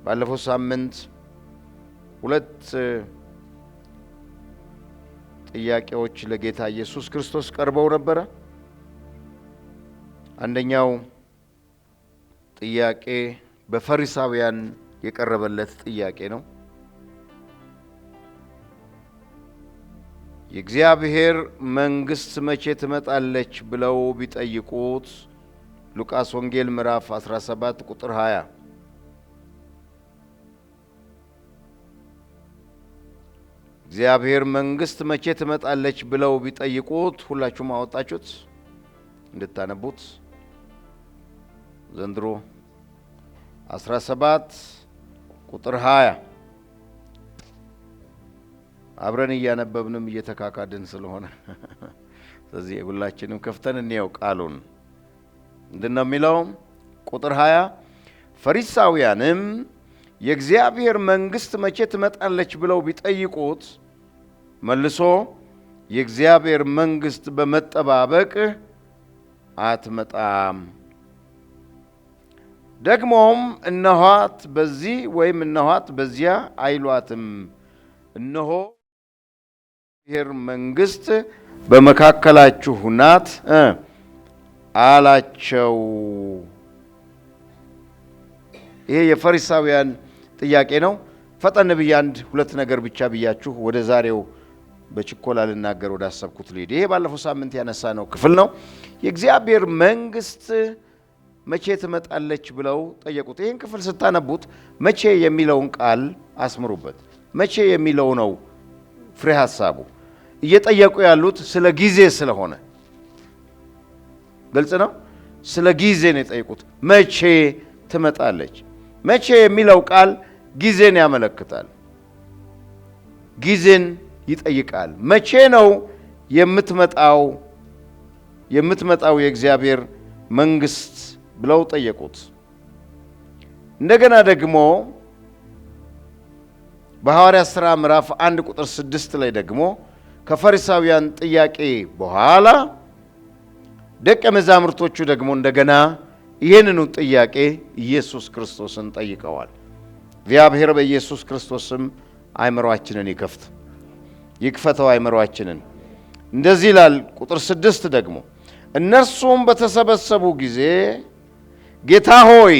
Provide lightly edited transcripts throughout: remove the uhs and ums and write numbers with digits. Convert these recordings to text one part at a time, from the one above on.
ባለፈው ሳምንት ሁለት ጥያቄዎች ለጌታ ኢየሱስ ክርስቶስ ቀርበው ነበር። አንደኛው ጥያቄ በፈሪሳውያን የቀረበለት ጥያቄ ነው። የእግዚአብሔር መንግስት መቼ ትመጣለች ብለው ቢጠይቁት ሉቃስ ወንጌል ምዕራፍ 17 ቁጥር 20 እግዚአብሔር መንግስት መቼ ትመጣለች ብለው ቢጠይቁት ሁላችሁም አወጣችሁት እንድታነቡት ዘንድሮ 17 ቁጥር 20 አብረን እያነበብንም እየተካካድን ስለሆነ ስለዚህ ሁላችንም ከፍተን እንየው ቃሉን እንደና የሚለው ቁጥር 20 ፈሪሳውያንም የእግዚአብሔር መንግስት መቼ ትመጣለች ብለው ቢጠይቁት መልሶ የእግዚአብሔር መንግስት በመጠባበቅ አትመጣም፣ ደግሞም እነኋት በዚህ ወይም እነኋት በዚያ አይሏትም፣ እነሆ የእግዚአብሔር መንግስት በመካከላችሁ ናት አላቸው። ይሄ የፈሪሳውያን ጥያቄ ነው። ፈጠን ብዬ አንድ ሁለት ነገር ብቻ ብያችሁ ወደ ዛሬው በችኮላ ልናገር ወደ አሰብኩት ልሄድ። ይሄ ባለፈው ሳምንት ያነሳነው ክፍል ነው። የእግዚአብሔር መንግስት መቼ ትመጣለች ብለው ጠየቁት። ይህን ክፍል ስታነቡት መቼ የሚለውን ቃል አስምሩበት። መቼ የሚለው ነው ፍሬ ሐሳቡ። እየጠየቁ ያሉት ስለ ጊዜ ስለሆነ ግልጽ ነው። ስለ ጊዜ ነው የጠየቁት። መቼ ትመጣለች? መቼ የሚለው ቃል ጊዜን ያመለክታል። ጊዜን ይጠይቃል። መቼ ነው የምትመጣው የእግዚአብሔር መንግስት ብለው ጠየቁት። እንደገና ደግሞ በሐዋርያት ሥራ ምዕራፍ 1 ቁጥር 6 ላይ ደግሞ ከፈሪሳውያን ጥያቄ በኋላ ደቀ መዛሙርቶቹ ደግሞ እንደገና ይህንኑ ጥያቄ ኢየሱስ ክርስቶስን ጠይቀዋል። እግዚአብሔር በኢየሱስ ክርስቶስም አእምሮአችንን ይክፈተው አእምሮአችንን። እንደዚህ ይላል ቁጥር 6 ደግሞ እነርሱም በተሰበሰቡ ጊዜ ጌታ ሆይ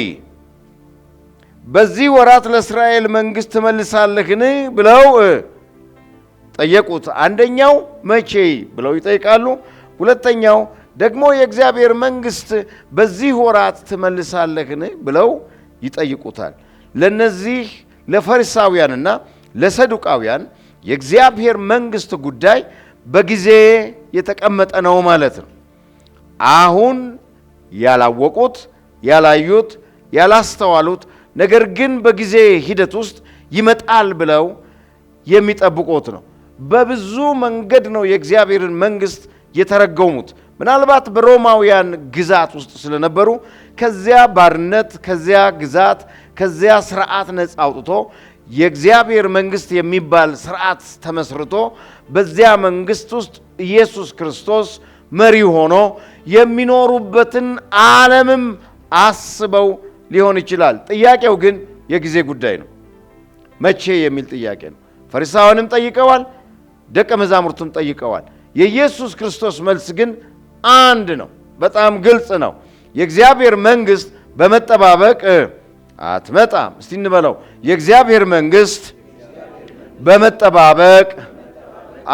በዚህ ወራት ለእስራኤል መንግስት ትመልሳለህን ብለው ጠየቁት። አንደኛው መቼ ብለው ይጠይቃሉ። ሁለተኛው ደግሞ የእግዚአብሔር መንግስት በዚህ ወራት ትመልሳለህን ብለው ይጠይቁታል። ለነዚህ ለፈሪሳውያንና ለሰዱቃውያን የእግዚአብሔር መንግስት ጉዳይ በጊዜ የተቀመጠ ነው ማለት ነው። አሁን ያላወቁት፣ ያላዩት፣ ያላስተዋሉት ነገር ግን በጊዜ ሂደት ውስጥ ይመጣል ብለው የሚጠብቁት ነው። በብዙ መንገድ ነው የእግዚአብሔርን መንግስት የተረገሙት። ምናልባት በሮማውያን ግዛት ውስጥ ስለነበሩ ከዚያ ባርነት፣ ከዚያ ግዛት፣ ከዚያ ስርዓት ነፃ አውጥቶ የእግዚአብሔር መንግስት የሚባል ስርዓት ተመስርቶ በዚያ መንግስት ውስጥ ኢየሱስ ክርስቶስ መሪ ሆኖ የሚኖሩበትን ዓለምም አስበው ሊሆን ይችላል። ጥያቄው ግን የጊዜ ጉዳይ ነው። መቼ የሚል ጥያቄ ነው። ፈሪሳውያንም ጠይቀዋል፣ ደቀ መዛሙርቱም ጠይቀዋል። የኢየሱስ ክርስቶስ መልስ ግን አንድ ነው። በጣም ግልጽ ነው። የእግዚአብሔር መንግስት በመጠባበቅ አትመጣም። እስቲ እንበለው። የእግዚአብሔር መንግስት በመጠባበቅ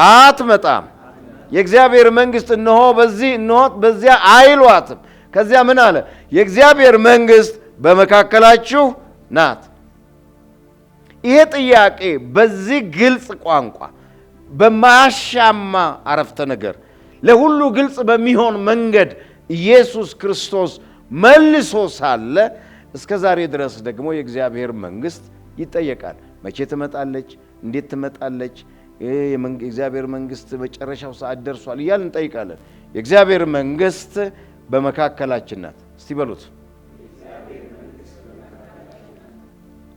አትመጣም። የእግዚአብሔር መንግስት እነሆ በዚህ እነሆ በዚያ አይሏትም። ከዚያ ምን አለ? የእግዚአብሔር መንግስት በመካከላችሁ ናት። ይሄ ጥያቄ በዚህ ግልጽ ቋንቋ በማያሻማ አረፍተ ነገር ለሁሉ ግልጽ በሚሆን መንገድ ኢየሱስ ክርስቶስ መልሶ ሳለ እስከ ዛሬ ድረስ ደግሞ የእግዚአብሔር መንግስት ይጠየቃል። መቼ ትመጣለች? እንዴት ትመጣለች? የእግዚአብሔር መንግስት መጨረሻው ሰዓት ደርሷል እያልን እንጠይቃለን። የእግዚአብሔር መንግስት በመካከላችን ናት። እስቲ በሉት።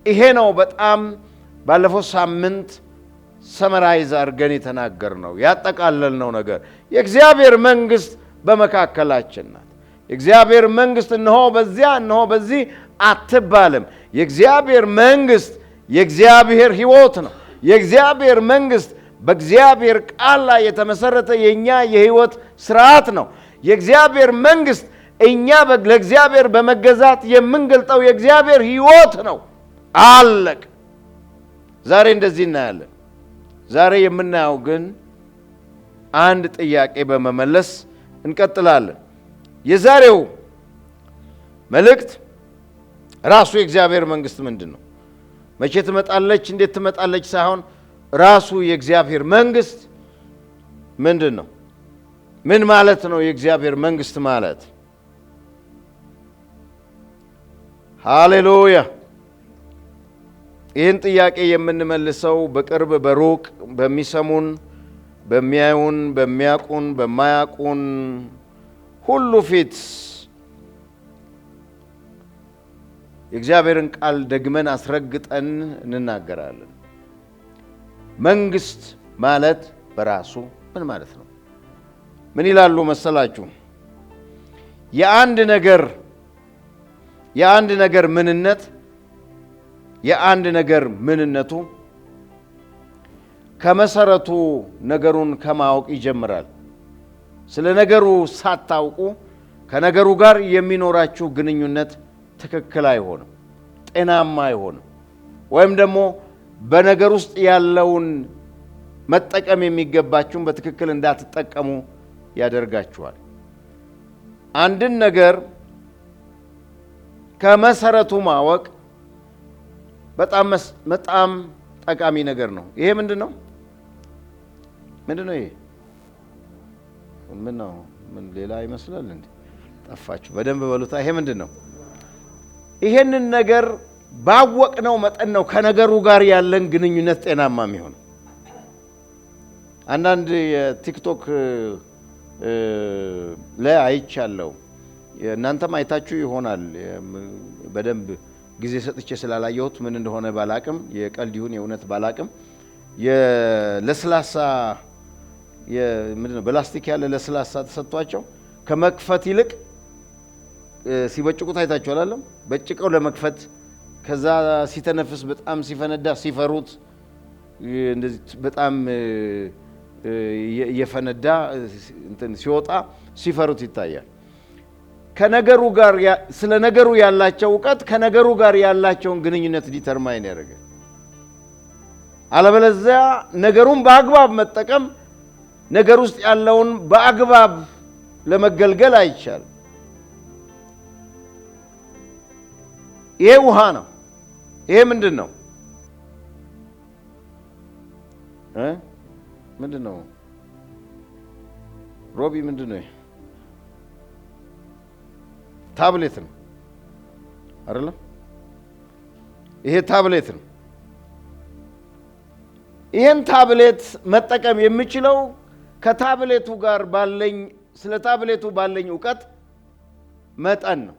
ይሄ ነው በጣም ባለፈው ሳምንት ሰመራይዝ አድርገን የተናገርነው ያጠቃለልነው ነገር። የእግዚአብሔር መንግስት በመካከላችን ናት። የእግዚአብሔር መንግስት እነሆ በዚያ እነሆ በዚህ አትባልም። የእግዚአብሔር መንግስት የእግዚአብሔር ሕይወት ነው። የእግዚአብሔር መንግስት በእግዚአብሔር ቃል ላይ የተመሰረተ የኛ የሕይወት ስርዓት ነው። የእግዚአብሔር መንግስት እኛ ለእግዚአብሔር በመገዛት የምንገልጠው የእግዚአብሔር ሕይወት ነው። አለቅ። ዛሬ እንደዚህ እናያለን። ዛሬ የምናየው ግን አንድ ጥያቄ በመመለስ እንቀጥላለን። የዛሬው መልእክት ራሱ የእግዚአብሔር መንግስት ምንድን ነው? መቼ ትመጣለች፣ እንዴት ትመጣለች ሳይሆን ራሱ የእግዚአብሔር መንግስት ምንድን ነው? ምን ማለት ነው የእግዚአብሔር መንግስት ማለት? ሃሌሉያ! ይህን ጥያቄ የምንመልሰው በቅርብ በሩቅ በሚሰሙን፣ በሚያዩን፣ በሚያቁን፣ በማያቁን ሁሉ ፊት የእግዚአብሔርን ቃል ደግመን አስረግጠን እንናገራለን። መንግስት ማለት በራሱ ምን ማለት ነው? ምን ይላሉ መሰላችሁ? የአንድ ነገር ምንነት የአንድ ነገር ምንነቱ ከመሰረቱ ነገሩን ከማወቅ ይጀምራል። ስለ ነገሩ ሳታውቁ ከነገሩ ጋር የሚኖራችሁ ግንኙነት ትክክል አይሆንም፣ ጤናማ አይሆንም። ወይም ደግሞ በነገር ውስጥ ያለውን መጠቀም የሚገባችሁን በትክክል እንዳትጠቀሙ ያደርጋችኋል። አንድን ነገር ከመሰረቱ ማወቅ በጣም ጠቃሚ ነገር ነው። ይሄ ምንድን ነው? ይሄ ምን ነው? ምን ሌላ ይመስላል እንዴ? ጠፋችሁ። በደንብ በሉታ። ይሄ ምንድን ነው? ይሄንን ነገር ባወቅነው መጠን ነው ከነገሩ ጋር ያለን ግንኙነት ጤናማ የሚሆነው። አንዳንድ የቲክቶክ ላይ አይቻለሁ፣ እናንተም አይታችሁ ይሆናል። በደንብ ጊዜ ሰጥቼ ስላላየሁት ምን እንደሆነ ባላቅም፣ የቀልድ ይሁን የእውነት ባላቅም፣ የለስላሳ ምንድነው በላስቲክ ያለ ለስላሳ ተሰጥቷቸው ከመክፈት ይልቅ ሲበጭቁት አይታችሁ አላለም? በጭቀው ለመክፈት ከዛ ሲተነፍስ በጣም ሲፈነዳ ሲፈሩት እንደዚህ በጣም የፈነዳ እንትን ሲወጣ ሲፈሩት ይታያል። ከነገሩ ጋር ስለ ነገሩ ያላቸው ዕውቀት ከነገሩ ጋር ያላቸውን ግንኙነት ዲተርማይን ያደርጋል። አለበለዚያ ነገሩን በአግባብ መጠቀም ነገር ውስጥ ያለውን በአግባብ ለመገልገል አይቻልም። ይሄ ውሃ ነው። ይሄ ምንድን ነው? ምንድን ነው ሮቢ? ምንድን ነው? ታብሌት ነው አይደለም? ይሄ ታብሌት ነው። ይሄን ታብሌት መጠቀም የምችለው ከታብሌቱ ጋር ስለ ታብሌቱ ባለኝ ዕውቀት መጠን ነው።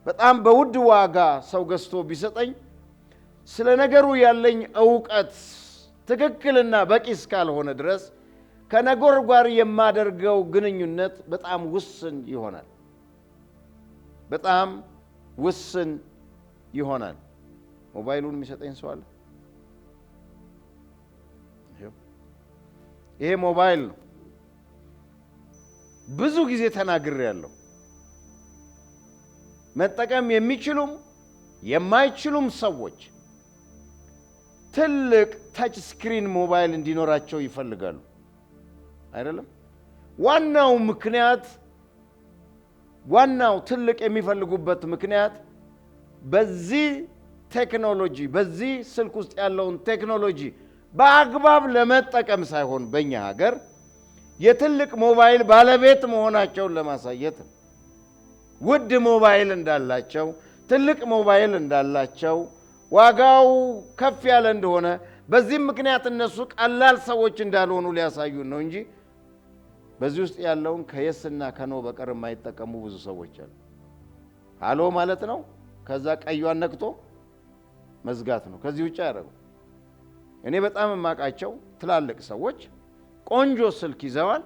በጣም በውድ ዋጋ ሰው ገዝቶ ቢሰጠኝ ስለ ነገሩ ያለኝ ዕውቀት ትክክልና በቂ እስካልሆነ ድረስ ከነገሩ ጋር የማደርገው ግንኙነት በጣም ውስን ይሆናል። በጣም ውስን ይሆናል። ሞባይሉን የሚሰጠኝ ሰው አለ? ይሄ ሞባይል ነው። ብዙ ጊዜ ተናግሬያለሁ። መጠቀም የሚችሉም የማይችሉም ሰዎች ትልቅ ታች ስክሪን ሞባይል እንዲኖራቸው ይፈልጋሉ አይደለም? ዋናው ትልቅ የሚፈልጉበት ምክንያት በዚህ ቴክኖሎጂ በዚህ ስልክ ውስጥ ያለውን ቴክኖሎጂ በአግባብ ለመጠቀም ሳይሆን በእኛ ሀገር የትልቅ ሞባይል ባለቤት መሆናቸውን ለማሳየት ነው። ውድ ሞባይል እንዳላቸው፣ ትልቅ ሞባይል እንዳላቸው፣ ዋጋው ከፍ ያለ እንደሆነ፣ በዚህም ምክንያት እነሱ ቀላል ሰዎች እንዳልሆኑ ሊያሳዩን ነው እንጂ በዚህ ውስጥ ያለውን ከየስና ከኖ በቀር የማይጠቀሙ ብዙ ሰዎች አሉ። ሃሎ ማለት ነው። ከዛ ቀዩን ነክቶ መዝጋት ነው። ከዚህ ውጭ ያደረጉ እኔ በጣም የማውቃቸው ትላልቅ ሰዎች ቆንጆ ስልክ ይዘዋል።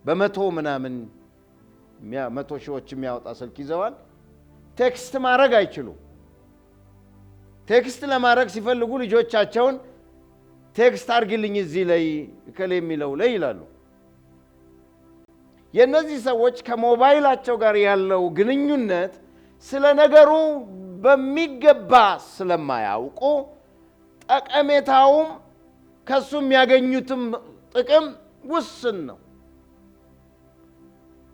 በመቶ ምናምን 100 ሺዎች የሚያወጣ ስልክ ይዘዋል። ቴክስት ማድረግ አይችሉም። ቴክስት ለማድረግ ሲፈልጉ ልጆቻቸውን ቴክስት አድርግልኝ እዚህ ላይ እከሌ የሚለው ላይ ይላሉ። የእነዚህ ሰዎች ከሞባይላቸው ጋር ያለው ግንኙነት ስለ ነገሩ በሚገባ ስለማያውቁ ጠቀሜታውም ከሱ የሚያገኙትም ጥቅም ውስን ነው።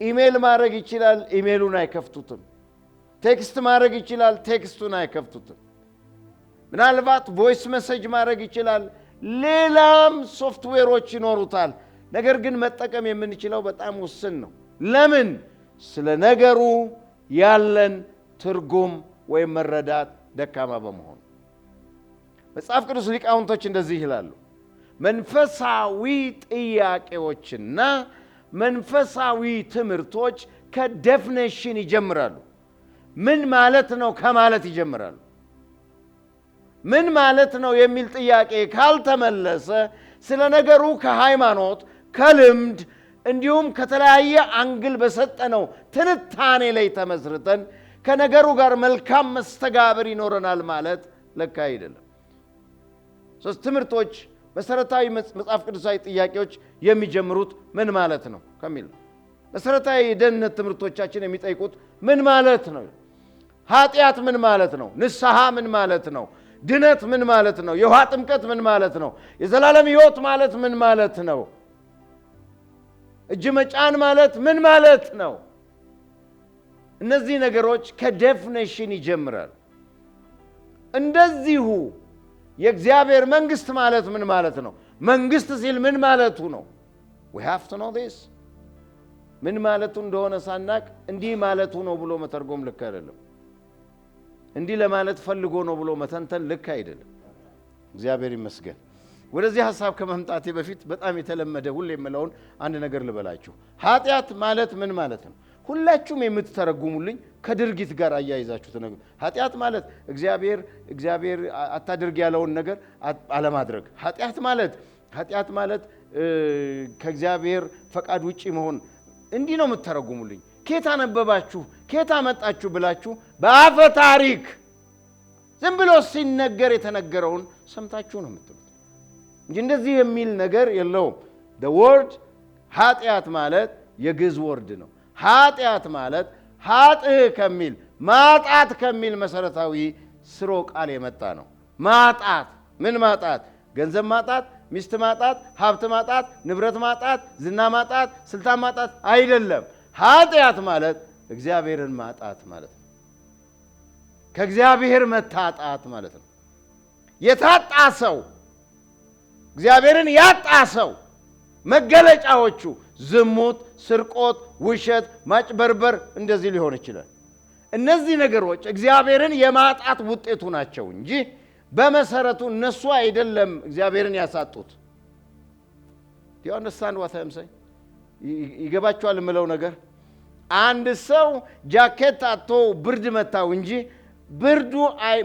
ኢሜል ማድረግ ይችላል፣ ኢሜሉን አይከፍቱትም። ቴክስት ማድረግ ይችላል፣ ቴክስቱን አይከፍቱትም። ምናልባት ቮይስ ሜሴጅ ማድረግ ይችላል፣ ሌላም ሶፍትዌሮች ይኖሩታል። ነገር ግን መጠቀም የምንችለው በጣም ውስን ነው። ለምን? ስለ ነገሩ ያለን ትርጉም ወይም መረዳት ደካማ በመሆኑ። መጽሐፍ ቅዱስ ሊቃውንቶች እንደዚህ ይላሉ፣ መንፈሳዊ ጥያቄዎችና መንፈሳዊ ትምህርቶች ከዴፊኒሽን ይጀምራሉ። ምን ማለት ነው ከማለት ይጀምራሉ። ምን ማለት ነው የሚል ጥያቄ ካልተመለሰ ስለ ነገሩ ከሃይማኖት፣ ከልምድ እንዲሁም ከተለያየ አንግል በሰጠነው ትንታኔ ላይ ተመስርተን ከነገሩ ጋር መልካም መስተጋብር ይኖረናል ማለት ለካ አይደለም። ሶስት ትምህርቶች መሰረታዊ መጽሐፍ ቅዱሳዊ ጥያቄዎች የሚጀምሩት ምን ማለት ነው ከሚል ነው። መሰረታዊ የደህንነት ትምህርቶቻችን የሚጠይቁት ምን ማለት ነው? ኃጢአት ምን ማለት ነው? ንስሐ ምን ማለት ነው? ድነት ምን ማለት ነው? የውሃ ጥምቀት ምን ማለት ነው? የዘላለም ሕይወት ማለት ምን ማለት ነው? እጅ መጫን ማለት ምን ማለት ነው? እነዚህ ነገሮች ከዴፊኒሽን ይጀምራል። እንደዚሁ የእግዚአብሔር መንግስት ማለት ምን ማለት ነው? መንግስት ሲል ምን ማለቱ ነው? we have to know this። ምን ማለቱ እንደሆነ ሳናቅ እንዲህ ማለቱ ነው ብሎ መተርጎም ልክ አይደለም። እንዲህ ለማለት ፈልጎ ነው ብሎ መተንተን ልክ አይደለም። እግዚአብሔር ይመስገን። ወደዚህ ሐሳብ ከመምጣቴ በፊት በጣም የተለመደ ሁሌ የምለውን አንድ ነገር ልበላችሁ። ኃጢአት ማለት ምን ማለት ነው? ሁላችሁም የምትተረጉሙልኝ ከድርጊት ጋር አያይዛችሁ ተነግሩ። ኃጢአት ማለት እግዚአብሔር አታድርግ ያለውን ነገር አለማድረግ። ኃጢአት ማለት ከእግዚአብሔር ፈቃድ ውጪ መሆን። እንዲህ ነው የምትተረጉሙልኝ። ኬት አነበባችሁ ኬት አመጣችሁ ብላችሁ በአፈ ታሪክ ዝም ብሎ ሲነገር የተነገረውን ሰምታችሁ ነው የምትሉት እንጂ እንደዚህ የሚል ነገር የለውም። the word ኃጢአት ማለት የግዕዝ ወርድ ነው። ኃጢአት ማለት ኃጥእ ከሚል ማጣት ከሚል መሰረታዊ ስሮ ቃል የመጣ ነው። ማጣት ምን ማጣት? ገንዘብ ማጣት፣ ሚስት ማጣት፣ ሀብት ማጣት፣ ንብረት ማጣት፣ ዝና ማጣት፣ ስልጣን ማጣት አይደለም። ኃጢአት ማለት እግዚአብሔርን ማጣት ማለት ነው። ከእግዚአብሔር መታጣት ማለት ነው። የታጣ ሰው እግዚአብሔርን ያጣ ሰው መገለጫዎቹ ዝሙት፣ ስርቆት፣ ውሸት፣ ማጭበርበር እንደዚህ ሊሆን ይችላል። እነዚህ ነገሮች እግዚአብሔርን የማጣት ውጤቱ ናቸው እንጂ በመሰረቱ እነሱ አይደለም እግዚአብሔርን ያሳጡት። do you understand what I'm saying? ይገባችኋል የምለው ነገር? አንድ ሰው ጃኬት አጥቶ ብርድ መታው እንጂ ብርዱ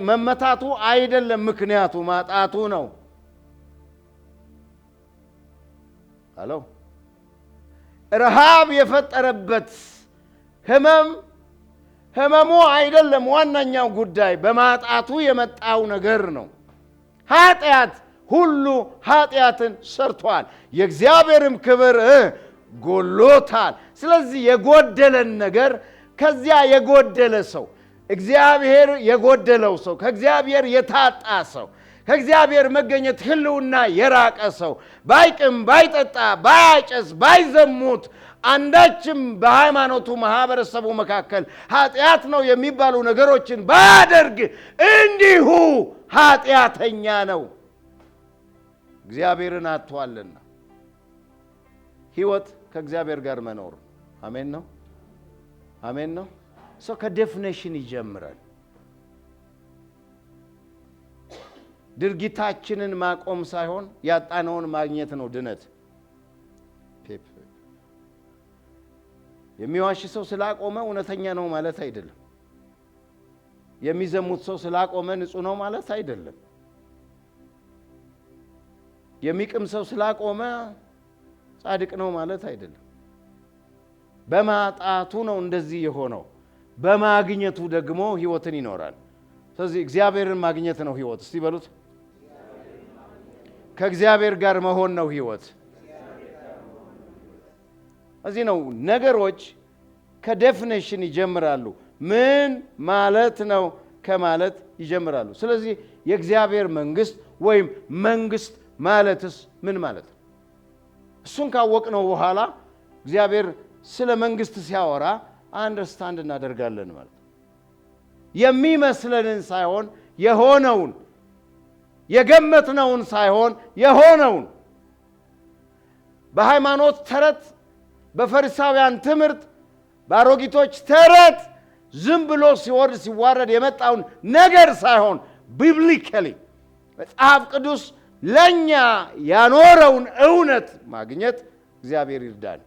መመታቱ አይደለም ምክንያቱ ማጣቱ ነው። አሎ ረሃብ የፈጠረበት ህመሙ አይደለም ዋናኛው ጉዳይ፣ በማጣቱ የመጣው ነገር ነው። ኃጢአት ሁሉ ኃጢአትን ሰርቷል፣ የእግዚአብሔርም ክብር ጎሎታል። ስለዚህ የጎደለን ነገር ከዚያ የጎደለ ሰው እግዚአብሔር የጎደለው ሰው ከእግዚአብሔር የታጣ ሰው ከእግዚአብሔር መገኘት ህልውና የራቀ ሰው ባይቅም ባይጠጣ ባያጨስ ባይዘሙት አንዳችም በሃይማኖቱ ማህበረሰቡ መካከል ኃጢአት ነው የሚባሉ ነገሮችን ባያደርግ እንዲሁ ኃጢአተኛ ነው፣ እግዚአብሔርን አጥቷልና። ህይወት ከእግዚአብሔር ጋር መኖር አሜን ነው፣ አሜን ነው። ሰው ከዴፊኒሽን ይጀምራል። ድርጊታችንን ማቆም ሳይሆን ያጣነውን ማግኘት ነው ድነት። የሚዋሽ ሰው ስላቆመ እውነተኛ ነው ማለት አይደለም። የሚዘሙት ሰው ስላቆመ ንጹህ ነው ማለት አይደለም። የሚቅም ሰው ስላቆመ ጻድቅ ነው ማለት አይደለም። በማጣቱ ነው እንደዚህ የሆነው። በማግኘቱ ደግሞ ሕይወትን ይኖራል። ስለዚህ እግዚአብሔርን ማግኘት ነው ሕይወት። እስቲ በሉት፣ ከእግዚአብሔር ጋር መሆን ነው ሕይወት። እዚህ ነው ነገሮች ከዴፊኒሽን ይጀምራሉ። ምን ማለት ነው ከማለት ይጀምራሉ። ስለዚህ የእግዚአብሔር መንግስት ወይም መንግስት ማለትስ ምን ማለት ነው? እሱን ካወቅነው በኋላ እግዚአብሔር ስለ መንግስት ሲያወራ አንደርስታንድ እናደርጋለን ማለት ነው። የሚመስለንን ሳይሆን የሆነውን፣ የገመትነውን ሳይሆን የሆነውን። በሃይማኖት ተረት፣ በፈሪሳውያን ትምህርት፣ በአሮጊቶች ተረት ዝም ብሎ ሲወርድ ሲዋረድ የመጣውን ነገር ሳይሆን ቢብሊካሊ መጽሐፍ ቅዱስ ለኛ ያኖረውን እውነት ማግኘት እግዚአብሔር ይርዳን።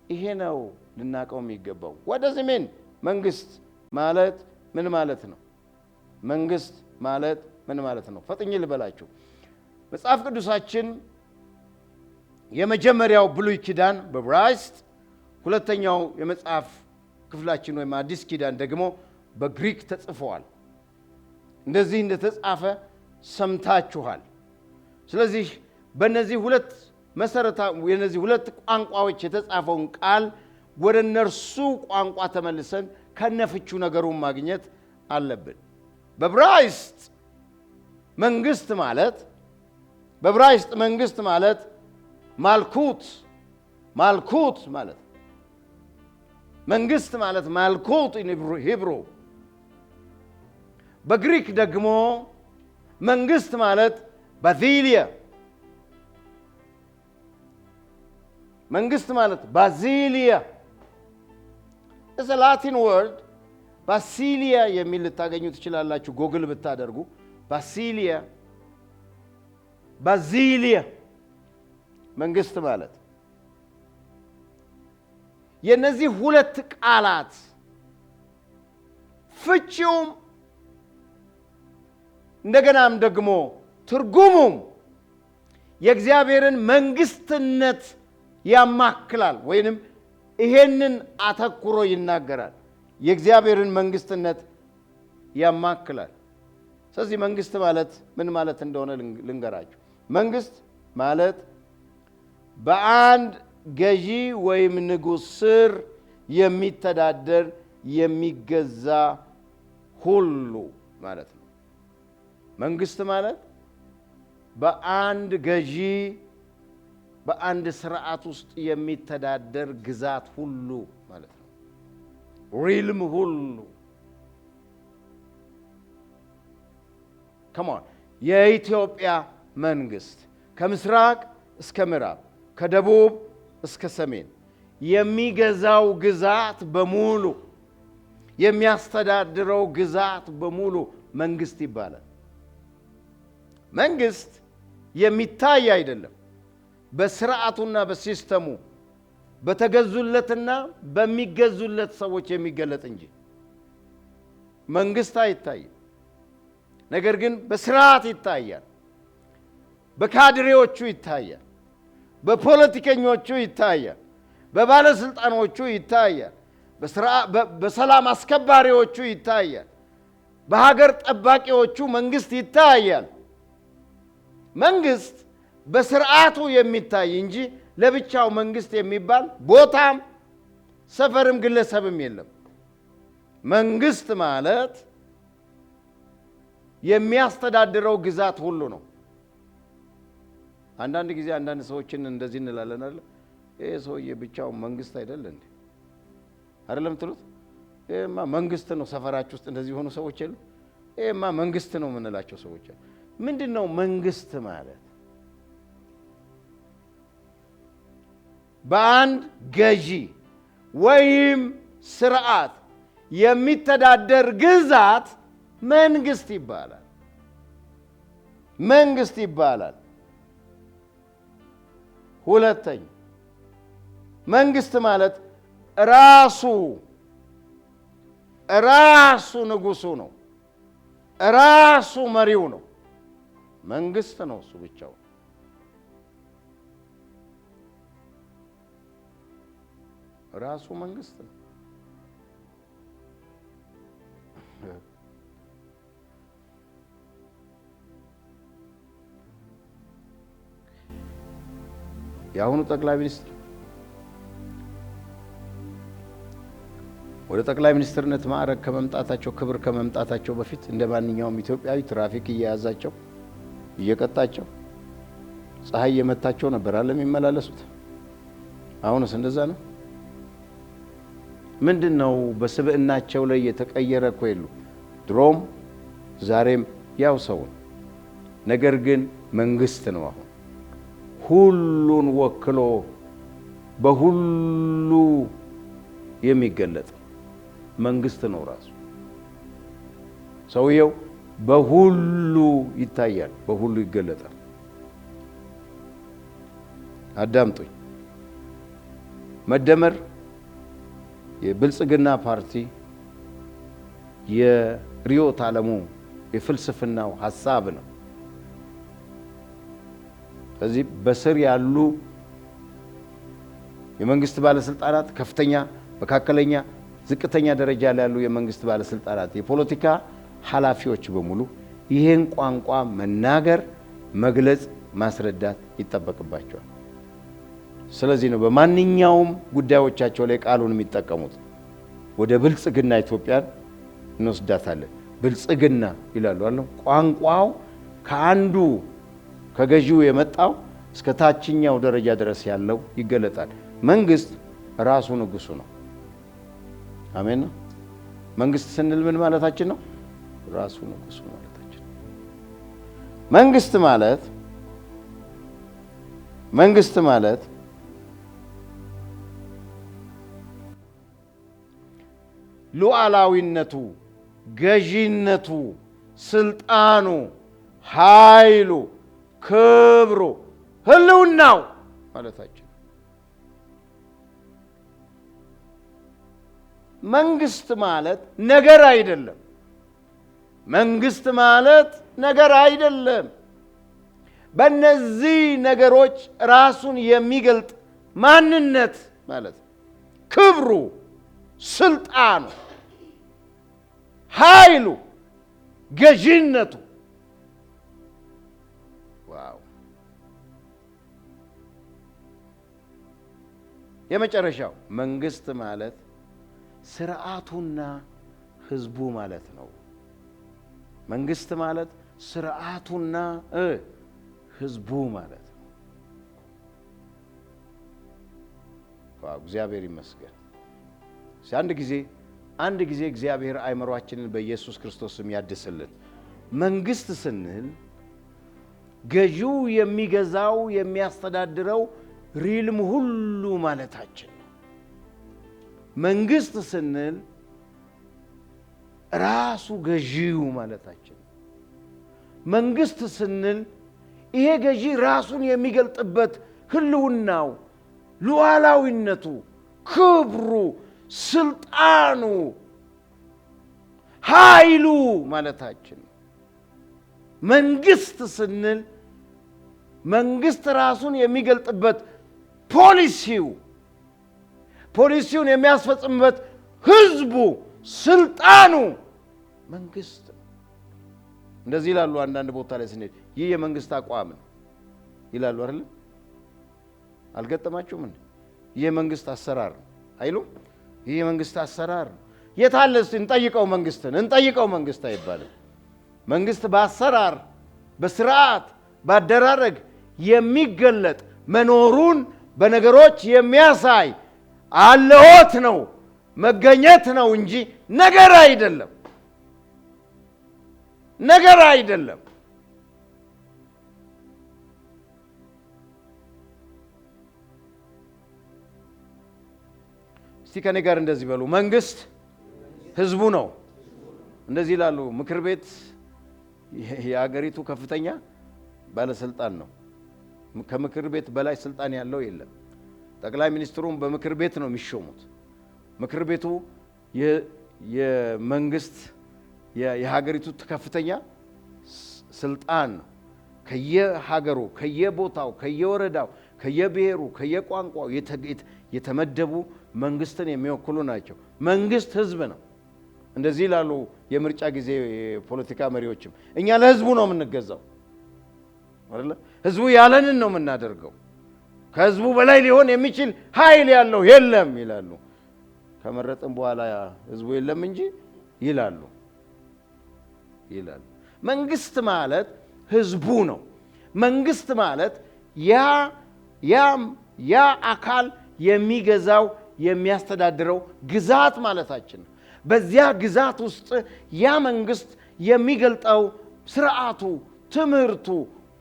ይሄ ነው ልናቀው የሚገባው። ወደዚህ ምን መንግስት ማለት ምን ማለት ነው? መንግስት ማለት ምን ማለት ነው? ፈጥኜ ልበላችሁ። መጽሐፍ ቅዱሳችን የመጀመሪያው ብሉይ ኪዳን በዕብራይስጥ፣ ሁለተኛው የመጽሐፍ ክፍላችን ወይም አዲስ ኪዳን ደግሞ በግሪክ ተጽፈዋል። እንደዚህ እንደተጻፈ ሰምታችኋል። ስለዚህ በእነዚህ ሁለት የነዚህ ሁለት ቋንቋዎች የተጻፈውን ቃል ወደ እነርሱ ቋንቋ ተመልሰን ከነፍቹ ነገሩን ማግኘት አለብን። በዕብራይስጥ መንግስት ማለት ማልኩት ማለት መንግስት ማለት ማልኩት ኢን ሂብሩ። በግሪክ ደግሞ መንግስት ማለት ባዚሊያ። መንግስት ማለት ባዚሊያ is a Latin word. ባሲሊያ የሚል ልታገኙ ትችላላችሁ ጎግል ብታደርጉ። ባዚሊያ መንግስት ማለት የነዚህ ሁለት ቃላት ፍቺውም እንደገናም ደግሞ ትርጉሙም የእግዚአብሔርን መንግስትነት ያማክላል ወይንም ይሄንን አተኩሮ ይናገራል። የእግዚአብሔርን መንግስትነት ያማክላል። ስለዚህ መንግስት ማለት ምን ማለት እንደሆነ ልንገራችሁ። መንግስት ማለት በአንድ ገዢ ወይም ንጉሥ ስር የሚተዳደር የሚገዛ ሁሉ ማለት ነው። መንግስት ማለት በአንድ ገዢ በአንድ ስርዓት ውስጥ የሚተዳደር ግዛት ሁሉ ማለት ነው። ሪልም ሁሉ ከማን የኢትዮጵያ መንግስት ከምስራቅ እስከ ምዕራብ ከደቡብ እስከ ሰሜን የሚገዛው ግዛት በሙሉ የሚያስተዳድረው ግዛት በሙሉ መንግስት ይባላል። መንግስት የሚታይ አይደለም። በስርዓቱና በሲስተሙ በተገዙለትና በሚገዙለት ሰዎች የሚገለጥ እንጂ መንግስት አይታይም። ነገር ግን በስርዓት ይታያል። በካድሬዎቹ ይታያል። በፖለቲከኞቹ ይታያል። በባለስልጣኖቹ ይታያል። በሰላም አስከባሪዎቹ ይታያል። በሀገር ጠባቂዎቹ መንግስት ይታያል። መንግስት በስርዓቱ የሚታይ እንጂ ለብቻው መንግስት የሚባል ቦታም ሰፈርም ግለሰብም የለም። መንግስት ማለት የሚያስተዳድረው ግዛት ሁሉ ነው። አንዳንድ ጊዜ አንዳንድ ሰዎችን እንደዚህ እንላለን አይደል? ይሄ ሰውዬ ብቻው መንግስት አይደል እንዴ? አይደለም ትሉት? ይሄማ መንግስት ነው። ሰፈራችሁ ውስጥ እንደዚህ ሆኑ ሰዎች የሉ? ይሄማ መንግስት ነው የምንላቸው ሰዎች አሉ። ምንድነው መንግስት ማለት? በአንድ ገዢ ወይም ስርዓት የሚተዳደር ግዛት መንግስት ይባላል። መንግስት ይባላል። ሁለተኛ መንግስት ማለት ራሱ ንጉሱ ነው። ራሱ መሪው ነው። መንግስት ነው እሱ ብቻው። ራሱ መንግስት ነው። የአሁኑ ጠቅላይ ሚኒስትር ወደ ጠቅላይ ሚኒስትርነት ማዕረግ ከመምጣታቸው ክብር ከመምጣታቸው በፊት እንደ ማንኛውም ኢትዮጵያዊ ትራፊክ እየያዛቸው እየቀጣቸው ፀሐይ እየመታቸው ነበር አለም የሚመላለሱት። አሁንስ እንደዛ ነው? ምንድነው በስብዕናቸው ላይ የተቀየረ እኮ የሉ። ድሮም ዛሬም ያው ሰው። ነገር ግን መንግስት ነው አሁን ሁሉን ወክሎ በሁሉ የሚገለጥ መንግስት ነው ራሱ። ሰውየው በሁሉ ይታያል፣ በሁሉ ይገለጣል። አዳምጡኝ። መደመር የብልጽግና ፓርቲ የሪዮት ዓለሙ የፍልስፍናው ሐሳብ ነው። ስለዚህ በስር ያሉ የመንግስት ባለስልጣናት ከፍተኛ፣ መካከለኛ፣ ዝቅተኛ ደረጃ ላይ ያሉ የመንግስት ባለስልጣናት፣ የፖለቲካ ኃላፊዎች በሙሉ ይሄን ቋንቋ መናገር፣ መግለጽ፣ ማስረዳት ይጠበቅባቸዋል። ስለዚህ ነው በማንኛውም ጉዳዮቻቸው ላይ ቃሉን የሚጠቀሙት። ወደ ብልጽግና ኢትዮጵያን እንወስዳታለን። ብልጽግና ይላሉ አይደል? ቋንቋው ከአንዱ ከገዢው የመጣው እስከ ታችኛው ደረጃ ድረስ ያለው ይገለጣል። መንግስት ራሱ ንጉሱ ነው። አሜን ነው። መንግስት ስንል ምን ማለታችን ነው? ራሱ ንጉሱ ማለታችን። መንግስት ማለት ሉዓላዊነቱ፣ ገዢነቱ፣ ስልጣኑ፣ ኃይሉ፣ ክብሩ፣ ህልውናው ማለታችን። መንግስት ማለት ነገር አይደለም። መንግስት ማለት ነገር አይደለም። በእነዚህ ነገሮች ራሱን የሚገልጥ ማንነት ማለት ክብሩ፣ ስልጣኑ፣ ኃይሉ፣ ገዢነቱ። ዋው! የመጨረሻው መንግስት ማለት ስርዓቱና ህዝቡ ማለት ነው። መንግስት ማለት ስርዓቱና ህዝቡ ማለት ነው። ዋው! እግዚአብሔር ይመስገን። አንድ ጊዜ እግዚአብሔር አእምሮአችንን በኢየሱስ ክርስቶስ ስም ያድስልን። መንግስት ስንል ገዢው የሚገዛው የሚያስተዳድረው ሪልም ሁሉ ማለታችን ነው። መንግስት ስንል ራሱ ገዢው ማለታችን ነው። መንግስት ስንል ይሄ ገዢ ራሱን የሚገልጥበት ህልውናው፣ ሉዓላዊነቱ፣ ክብሩ፣ ስልጣኑ፣ ኃይሉ ማለታችን ነው። መንግስት ስንል መንግስት ራሱን የሚገልጥበት ፖሊሲውን የሚያስፈጽምበት ህዝቡ፣ ስልጣኑ መንግስት። እንደዚህ ይላሉ አንዳንድ ቦታ ላይ ስንሄድ ይህ የመንግስት አቋም ነው ይላሉ አይደል? አልገጠማችሁም? ይህ የመንግስት አሰራር ነው አይሉም? ይህ የመንግስት አሰራር ነው። የታለስ እንጠይቀው መንግስት አይባልም። መንግስት በአሰራር፣ በስርዓት፣ በአደራረግ የሚገለጥ መኖሩን በነገሮች የሚያሳይ አለዎት ነው፣ መገኘት ነው እንጂ ነገር አይደለም። እስቲ ከኔ ጋር እንደዚህ በሉ። መንግስት ህዝቡ ነው። እንደዚህ ይላሉ። ምክር ቤት የሀገሪቱ ከፍተኛ ባለስልጣን ነው። ከምክር ቤት በላይ ስልጣን ያለው የለም። ጠቅላይ ሚኒስትሩም በምክር ቤት ነው የሚሾሙት። ምክር ቤቱ የመንግስት የሀገሪቱ ከፍተኛ ስልጣን ነው። ከየሀገሩ፣ ከየቦታው፣ ከየወረዳው፣ ከየብሔሩ፣ ከየቋንቋው የተመደቡ መንግስትን የሚወክሉ ናቸው። መንግስት ህዝብ ነው። እንደዚህ ይላሉ የምርጫ ጊዜ ፖለቲካ መሪዎችም እኛ ለህዝቡ ነው የምንገዛው አይደል? ህዝቡ ያለንን ነው የምናደርገው። ከህዝቡ በላይ ሊሆን የሚችል ኃይል ያለው የለም ይላሉ። ከመረጥን በኋላ ህዝቡ የለም እንጂ ይላሉ። መንግስት ማለት ህዝቡ ነው። መንግስት ማለት ያ አካል የሚገዛው የሚያስተዳድረው ግዛት ማለታችን ነው። በዚያ ግዛት ውስጥ ያ መንግስት የሚገልጠው ስርዓቱ፣ ትምህርቱ፣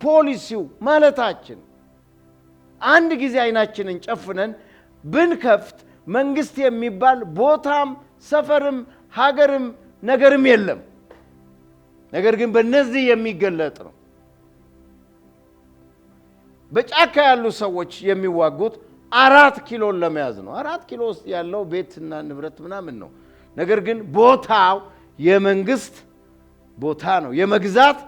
ፖሊሲው ማለታችን። አንድ ጊዜ አይናችንን ጨፍነን ብንከፍት መንግስት የሚባል ቦታም ሰፈርም ሀገርም ነገርም የለም። ነገር ግን በእነዚህ የሚገለጥ ነው። በጫካ ያሉ ሰዎች የሚዋጉት 4 ኪሎን ለመያዝ ነው። 4 ኪሎ ውስጥ ያለው ቤትና ንብረት ምናምን ነው። ነገር ግን ቦታው የመንግስት ቦታ ነው፣ የመግዛት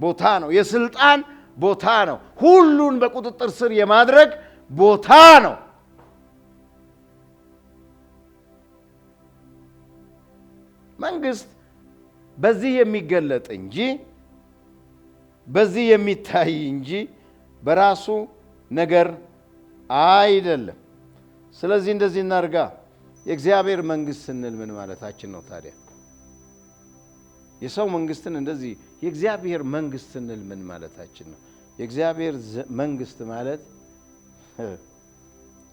ቦታ ነው፣ የስልጣን ቦታ ነው፣ ሁሉን በቁጥጥር ስር የማድረግ ቦታ ነው። መንግስት በዚህ የሚገለጥ እንጂ በዚህ የሚታይ እንጂ በራሱ ነገር አይደለም። ስለዚህ እንደዚህ እናርጋ። የእግዚአብሔር መንግስት ስንል ምን ማለታችን ነው ታዲያ? የሰው መንግስትን እንደዚህ የእግዚአብሔር መንግስት ስንል ምን ማለታችን ነው? የእግዚአብሔር መንግስት ማለት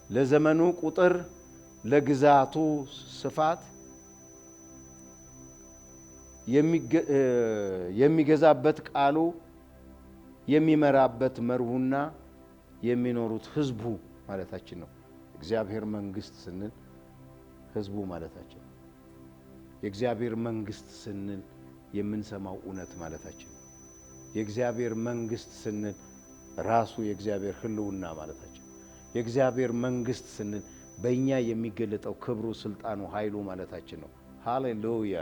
ለዘመኑ ቁጥር፣ ለግዛቱ ስፋት የሚገዛበት ቃሉ፣ የሚመራበት መርሁና የሚኖሩት ህዝቡ ማለታችን ነው። እግዚአብሔር መንግስት ስንል ህዝቡ ማለታችን ነው። የእግዚአብሔር መንግስት ስንል የምንሰማው እውነት ማለታችን ነው። የእግዚአብሔር መንግስት ስንል ራሱ የእግዚአብሔር ህልውና ማለታችን ነው። የእግዚአብሔር መንግስት ስንል በእኛ የሚገለጠው ክብሩ፣ ስልጣኑ፣ ኃይሉ ማለታችን ነው። ሃሌሉያ!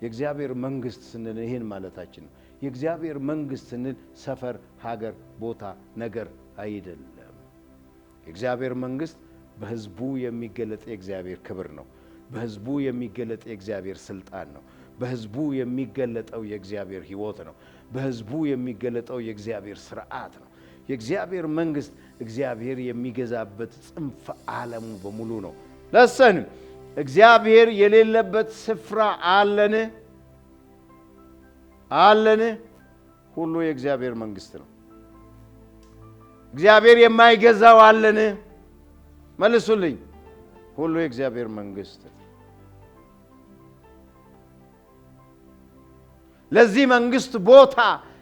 የእግዚአብሔር መንግስት ስንል ይህን ማለታችን ነው። የእግዚአብሔር መንግስት ስንል ሰፈር፣ ሀገር፣ ቦታ፣ ነገር አይደለም። የእግዚአብሔር መንግስት በህዝቡ የሚገለጥ የእግዚአብሔር ክብር ነው። በህዝቡ የሚገለጥ የእግዚአብሔር ስልጣን ነው። በህዝቡ የሚገለጠው የእግዚአብሔር ህይወት ነው። በህዝቡ የሚገለጠው የእግዚአብሔር ስርዓት ነው። የእግዚአብሔር መንግስት እግዚአብሔር የሚገዛበት ጽንፈ ዓለሙ በሙሉ ነው። ለሰን እግዚአብሔር የሌለበት ስፍራ አለን? ሁሉ የእግዚአብሔር መንግስት ነው። እግዚአብሔር የማይገዛው አለን? መልሱልኝ። ሁሉ የእግዚአብሔር መንግስት። ለዚህ መንግስት ቦታ፣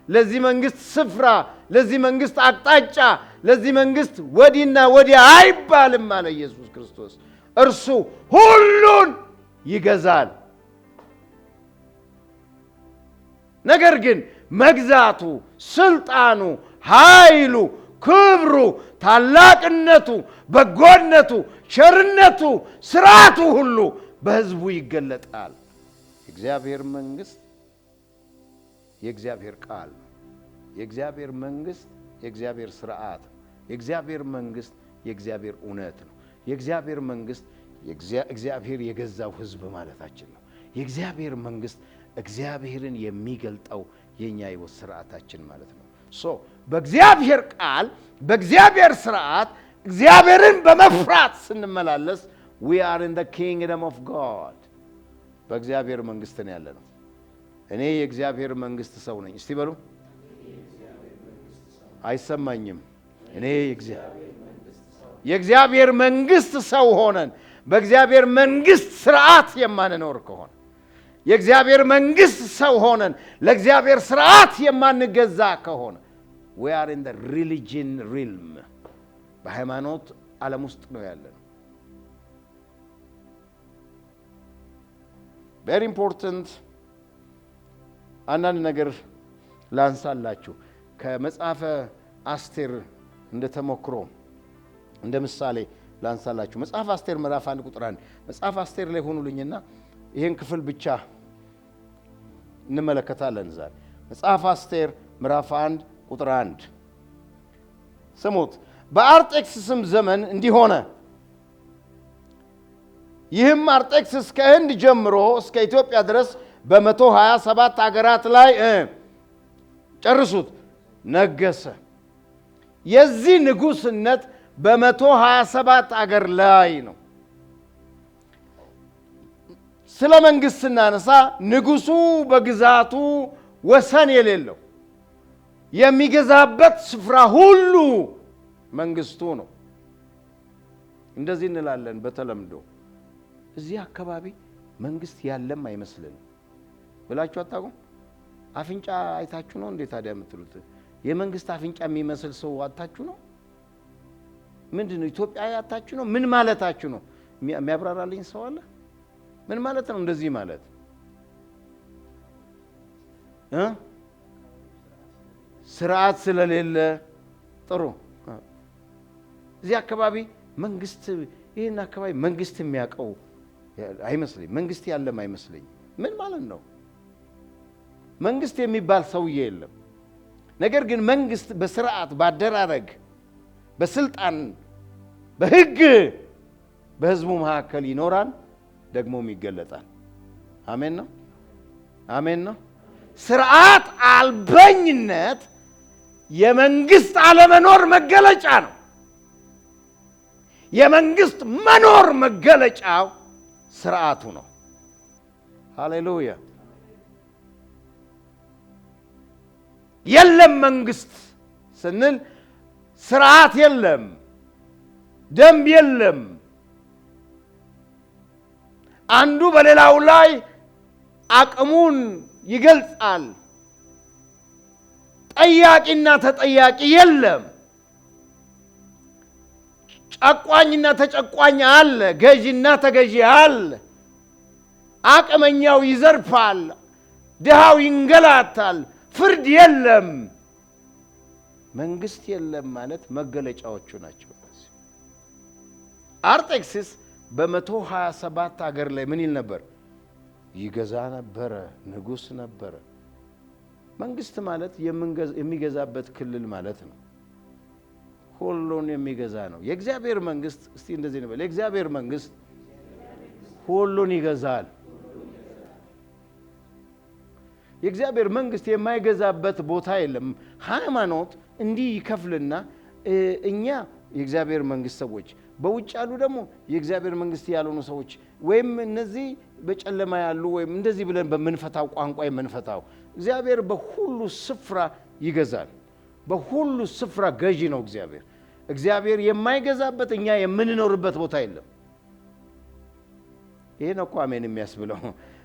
ለዚህ መንግስት ስፍራ፣ ለዚህ መንግስት አቅጣጫ፣ ለዚህ መንግስት ወዲና ወዲያ አይባልም አለ ኢየሱስ ክርስቶስ። እርሱ ሁሉን ይገዛል። ነገር ግን መግዛቱ፣ ስልጣኑ፣ ኃይሉ፣ ክብሩ፣ ታላቅነቱ፣ በጎነቱ፣ ቸርነቱ፣ ስርዓቱ ሁሉ በህዝቡ ይገለጣል። የእግዚአብሔር መንግስት የእግዚአብሔር ቃል ነው። የእግዚአብሔር መንግስት የእግዚአብሔር ስርዓት ነው። የእግዚአብሔር መንግስት የእግዚአብሔር እውነት ነው። የእግዚአብሔር መንግስት እግዚአብሔር የገዛው ህዝብ ማለታችን ነው። የእግዚአብሔር መንግስት እግዚአብሔርን የሚገልጠው የኛ ህይወት ስርዓታችን ማለት ነው። በእግዚአብሔር ቃል፣ በእግዚአብሔር ስርዓት እግዚአብሔርን በመፍራት ስንመላለስ we are in the kingdom of God። በእግዚአብሔር መንግስት ነው ያለነው። እኔ የእግዚአብሔር መንግስት ሰው ነኝ። እስቲ በሉ። አይሰማኝም። እኔ የእግዚአብሔር መንግስት ሰው ሆነን በእግዚአብሔር መንግስት ስርዓት የማንኖር ከሆነ፣ የእግዚአብሔር መንግስት ሰው ሆነን ለእግዚአብሔር ስርዓት የማንገዛ ከሆነ we are in the religion realm። በሃይማኖት ዓለም ውስጥ ነው ያለነው። very important። አንዳንድ ነገር ላንሳላችሁ ከመጽሐፈ አስቴር እንደተሞክሮ እንደ ምሳሌ ላንሳላችሁ። መጽሐፍ አስቴር ምዕራፍ 1 ቁጥር 1 መጽሐፍ አስቴር ላይ ሆኑልኝና ይሄን ክፍል ብቻ እንመለከታለን ዛሬ። መጽሐፍ አስቴር ምዕራፍ 1 ቁጥር 1 ስሙት። በአርጤክስስም ዘመን እንዲህ ሆነ፣ ይህም አርጤክስስ ከህንድ ጀምሮ እስከ ኢትዮጵያ ድረስ በ127 ሀገራት ላይ ጨርሱት ነገሰ። የዚህ ንጉስነት በ127 ሀገር ላይ ነው። ስለ መንግስት ስናነሳ ንጉሱ በግዛቱ ወሰን የሌለው የሚገዛበት ስፍራ ሁሉ መንግስቱ ነው። እንደዚህ እንላለን በተለምዶ። እዚህ አካባቢ መንግስት ያለም አይመስልንም ብላችሁ አታውቁም? አፍንጫ አይታችሁ ነው እንዴ ታዲያ የምትሉት? የመንግስት አፍንጫ የሚመስል ሰው አታችሁ ነው? ምንድነው? ኢትዮጵያ አታችሁ ነው? ምን ማለታችሁ ነው? የሚያብራራልኝ ሰው አለ? ምን ማለት ነው እንደዚህ ማለት? ስርዓት ስለሌለ። ጥሩ። እዚህ አካባቢ መንግስት ይሄን አካባቢ መንግስት የሚያውቀው አይመስልኝ። መንግስት ያለም አይመስልኝ። ምን ማለት ነው? መንግስት የሚባል ሰውዬ የለም። ነገር ግን መንግስት በስርዓት ባደራረግ በስልጣን በህግ በህዝቡ መካከል ይኖራል፣ ደግሞም ይገለጣል። አሜን ነው። አሜን ነው። ስርዓት አልበኝነት የመንግስት አለመኖር መገለጫ ነው። የመንግስት መኖር መገለጫው ስርዓቱ ነው። ሃሌሉያ። የለም መንግስት ስንል ስርዓት የለም፣ ደንብ የለም። አንዱ በሌላው ላይ አቅሙን ይገልጻል። ጠያቂና ተጠያቂ የለም። ጨቋኝና ተጨቋኝ አለ፣ ገዢና ተገዢ አለ። አቅመኛው ይዘርፋል፣ ድሃው ይንገላታል። ፍርድ የለም። መንግስት የለም ማለት መገለጫዎቹ ናቸው። አርጤክስስ በ127 ሀገር ላይ ምን ይል ነበር? ይገዛ ነበረ፣ ንጉስ ነበረ። መንግስት ማለት የሚገዛበት ክልል ማለት ነው። ሁሉን የሚገዛ ነው። የእግዚአብሔር መንግስት እስቲ እንደዚህ ነው። የእግዚአብሔር መንግስት ሁሉን ይገዛል። የእግዚአብሔር መንግስት የማይገዛበት ቦታ የለም። ሃይማኖት እንዲህ ይከፍልና እኛ የእግዚአብሔር መንግስት ሰዎች፣ በውጭ ያሉ ደግሞ የእግዚአብሔር መንግስት ያልሆኑ ሰዎች፣ ወይም እነዚህ በጨለማ ያሉ ወይም እንደዚህ ብለን በመንፈታው ቋንቋ የምንፈታው። እግዚአብሔር በሁሉ ስፍራ ይገዛል። በሁሉ ስፍራ ገዢ ነው እግዚአብሔር። እግዚአብሔር የማይገዛበት እኛ የምንኖርበት ቦታ የለም። ይሄ ነው እኮ አሜን የሚያስብለው።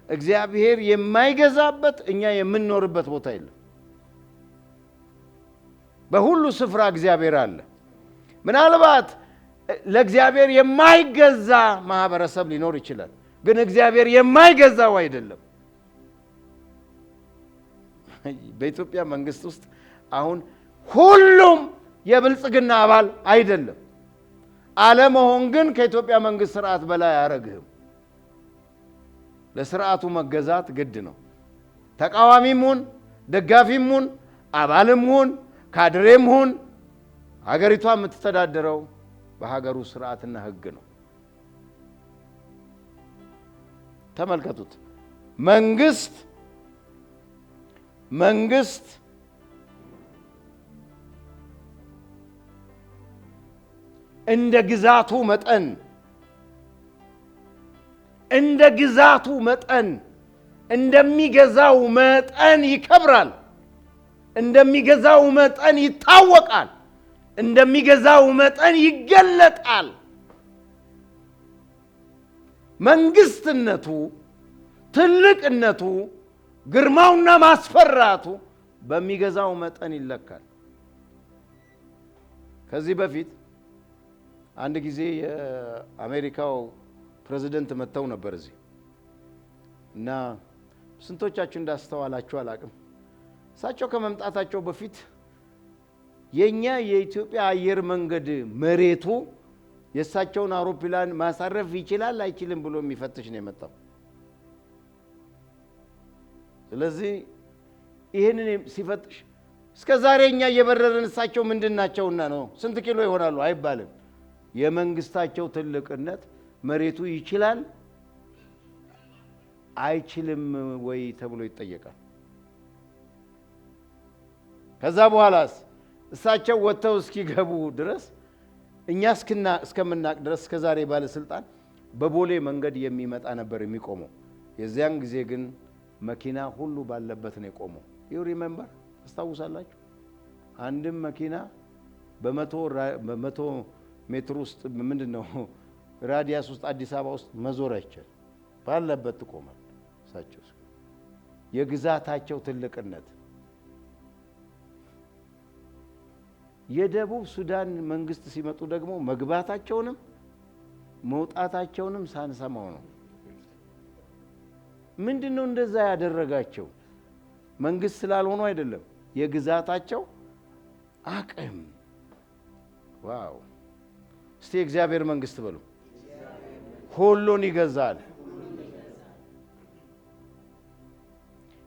እግዚአብሔር የማይገዛበት እኛ የምንኖርበት ቦታ የለም። በሁሉ ስፍራ እግዚአብሔር አለ። ምናልባት ለእግዚአብሔር የማይገዛ ማህበረሰብ ሊኖር ይችላል፣ ግን እግዚአብሔር የማይገዛው አይደለም። በኢትዮጵያ መንግስት ውስጥ አሁን ሁሉም የብልጽግና አባል አይደለም። አለመሆን ግን ከኢትዮጵያ መንግስት ስርዓት በላይ አያረግህም። ለስርዓቱ መገዛት ግድ ነው። ተቃዋሚም ሁን፣ ደጋፊም ሁን፣ አባልም ሁን፣ ካድሬም ሁን፣ ሀገሪቷ የምትተዳደረው በሀገሩ ስርዓትና ህግ ነው። ተመልከቱት። መንግስት እንደ ግዛቱ መጠን እንደሚገዛው መጠን ይከብራል፣ እንደሚገዛው መጠን ይታወቃል፣ እንደሚገዛው መጠን ይገለጣል። መንግስትነቱ፣ ትልቅነቱ፣ ግርማውና ማስፈራቱ በሚገዛው መጠን ይለካል። ከዚህ በፊት አንድ ጊዜ የአሜሪካው ፕሬዝዳንት መጥተው ነበር እዚህ እና ስንቶቻችሁ እንዳስተዋላችሁ አላቅም። እሳቸው ከመምጣታቸው በፊት የኛ የኢትዮጵያ አየር መንገድ መሬቱ የእሳቸውን አውሮፕላን ማሳረፍ ይችላል አይችልም ብሎ የሚፈትሽ ነው የመጣው። ስለዚህ ይሄንን ሲፈትሽ እስከ ዛሬ እኛ እየበረርን እሳቸው ምንድናቸውና ነው ስንት ኪሎ ይሆናሉ አይባልም። የመንግስታቸው ትልቅነት መሬቱ ይችላል አይችልም ወይ ተብሎ ይጠየቃል። ከዛ በኋላስ እሳቸው ወጥተው እስኪገቡ ድረስ እኛ እስከምናቅ ድረስ ከዛሬ ባለስልጣን በቦሌ መንገድ የሚመጣ ነበር የሚቆመው። የዚያን ጊዜ ግን መኪና ሁሉ ባለበት ነው የቆመው። you remember አስታውሳላችሁ? አንድም መኪና በ100 ሜትር ውስጥ ምንድነው ራዲያስ ውስጥ አዲስ አበባ ውስጥ መዞር አይቻል፣ ባለበት ቆመን እሳቸው የግዛታቸው ትልቅነት የደቡብ ሱዳን መንግስት ሲመጡ ደግሞ መግባታቸውንም መውጣታቸውንም ሳንሰማው ነው። ምንድነው እንደዛ ያደረጋቸው? መንግስት ስላልሆኑ አይደለም፣ የግዛታቸው አቅም። ዋው! እስቲ እግዚአብሔር መንግስት በሉ። ሁሉን ይገዛል።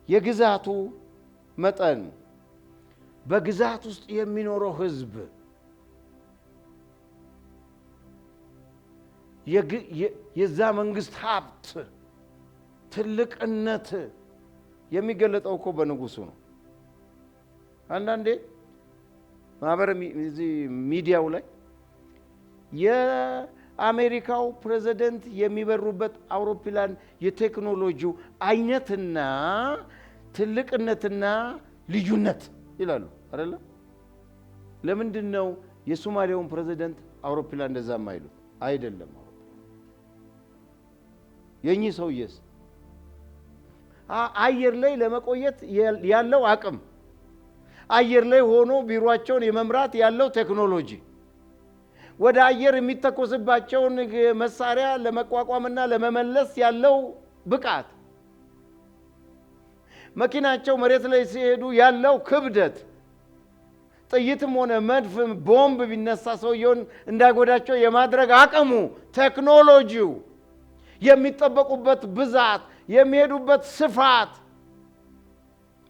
የግዛቱ መጠን፣ በግዛት ውስጥ የሚኖረው ህዝብ፣ የዛ መንግስት ሀብት ትልቅነት የሚገለጠው እኮ በንጉሱ ነው። አንዳንዴ ማህበረ ሚዲያው ላይ የአሜሪካው ፕሬዝዳንት የሚበሩበት አውሮፕላን የቴክኖሎጂው አይነትና ትልቅነትና ልዩነት ይላሉ አይደል? ለምንድነው የሶማሊያውን ፕሬዝዳንት አውሮፕላን እንደዛ ማይሉ? አይደለም የኚህ ሰውዬስ አየር ላይ ለመቆየት ያለው አቅም፣ አየር ላይ ሆኖ ቢሮአቸውን የመምራት ያለው ቴክኖሎጂ፣ ወደ አየር የሚተኮስባቸውን መሳሪያ ለመቋቋምና ለመመለስ ያለው ብቃት፣ መኪናቸው መሬት ላይ ሲሄዱ ያለው ክብደት፣ ጥይትም ሆነ መድፍ ቦምብ ቢነሳ ሰውየውን እንዳይጎዳቸው የማድረግ አቅሙ፣ ቴክኖሎጂው፣ የሚጠበቁበት ብዛት፣ የሚሄዱበት ስፋት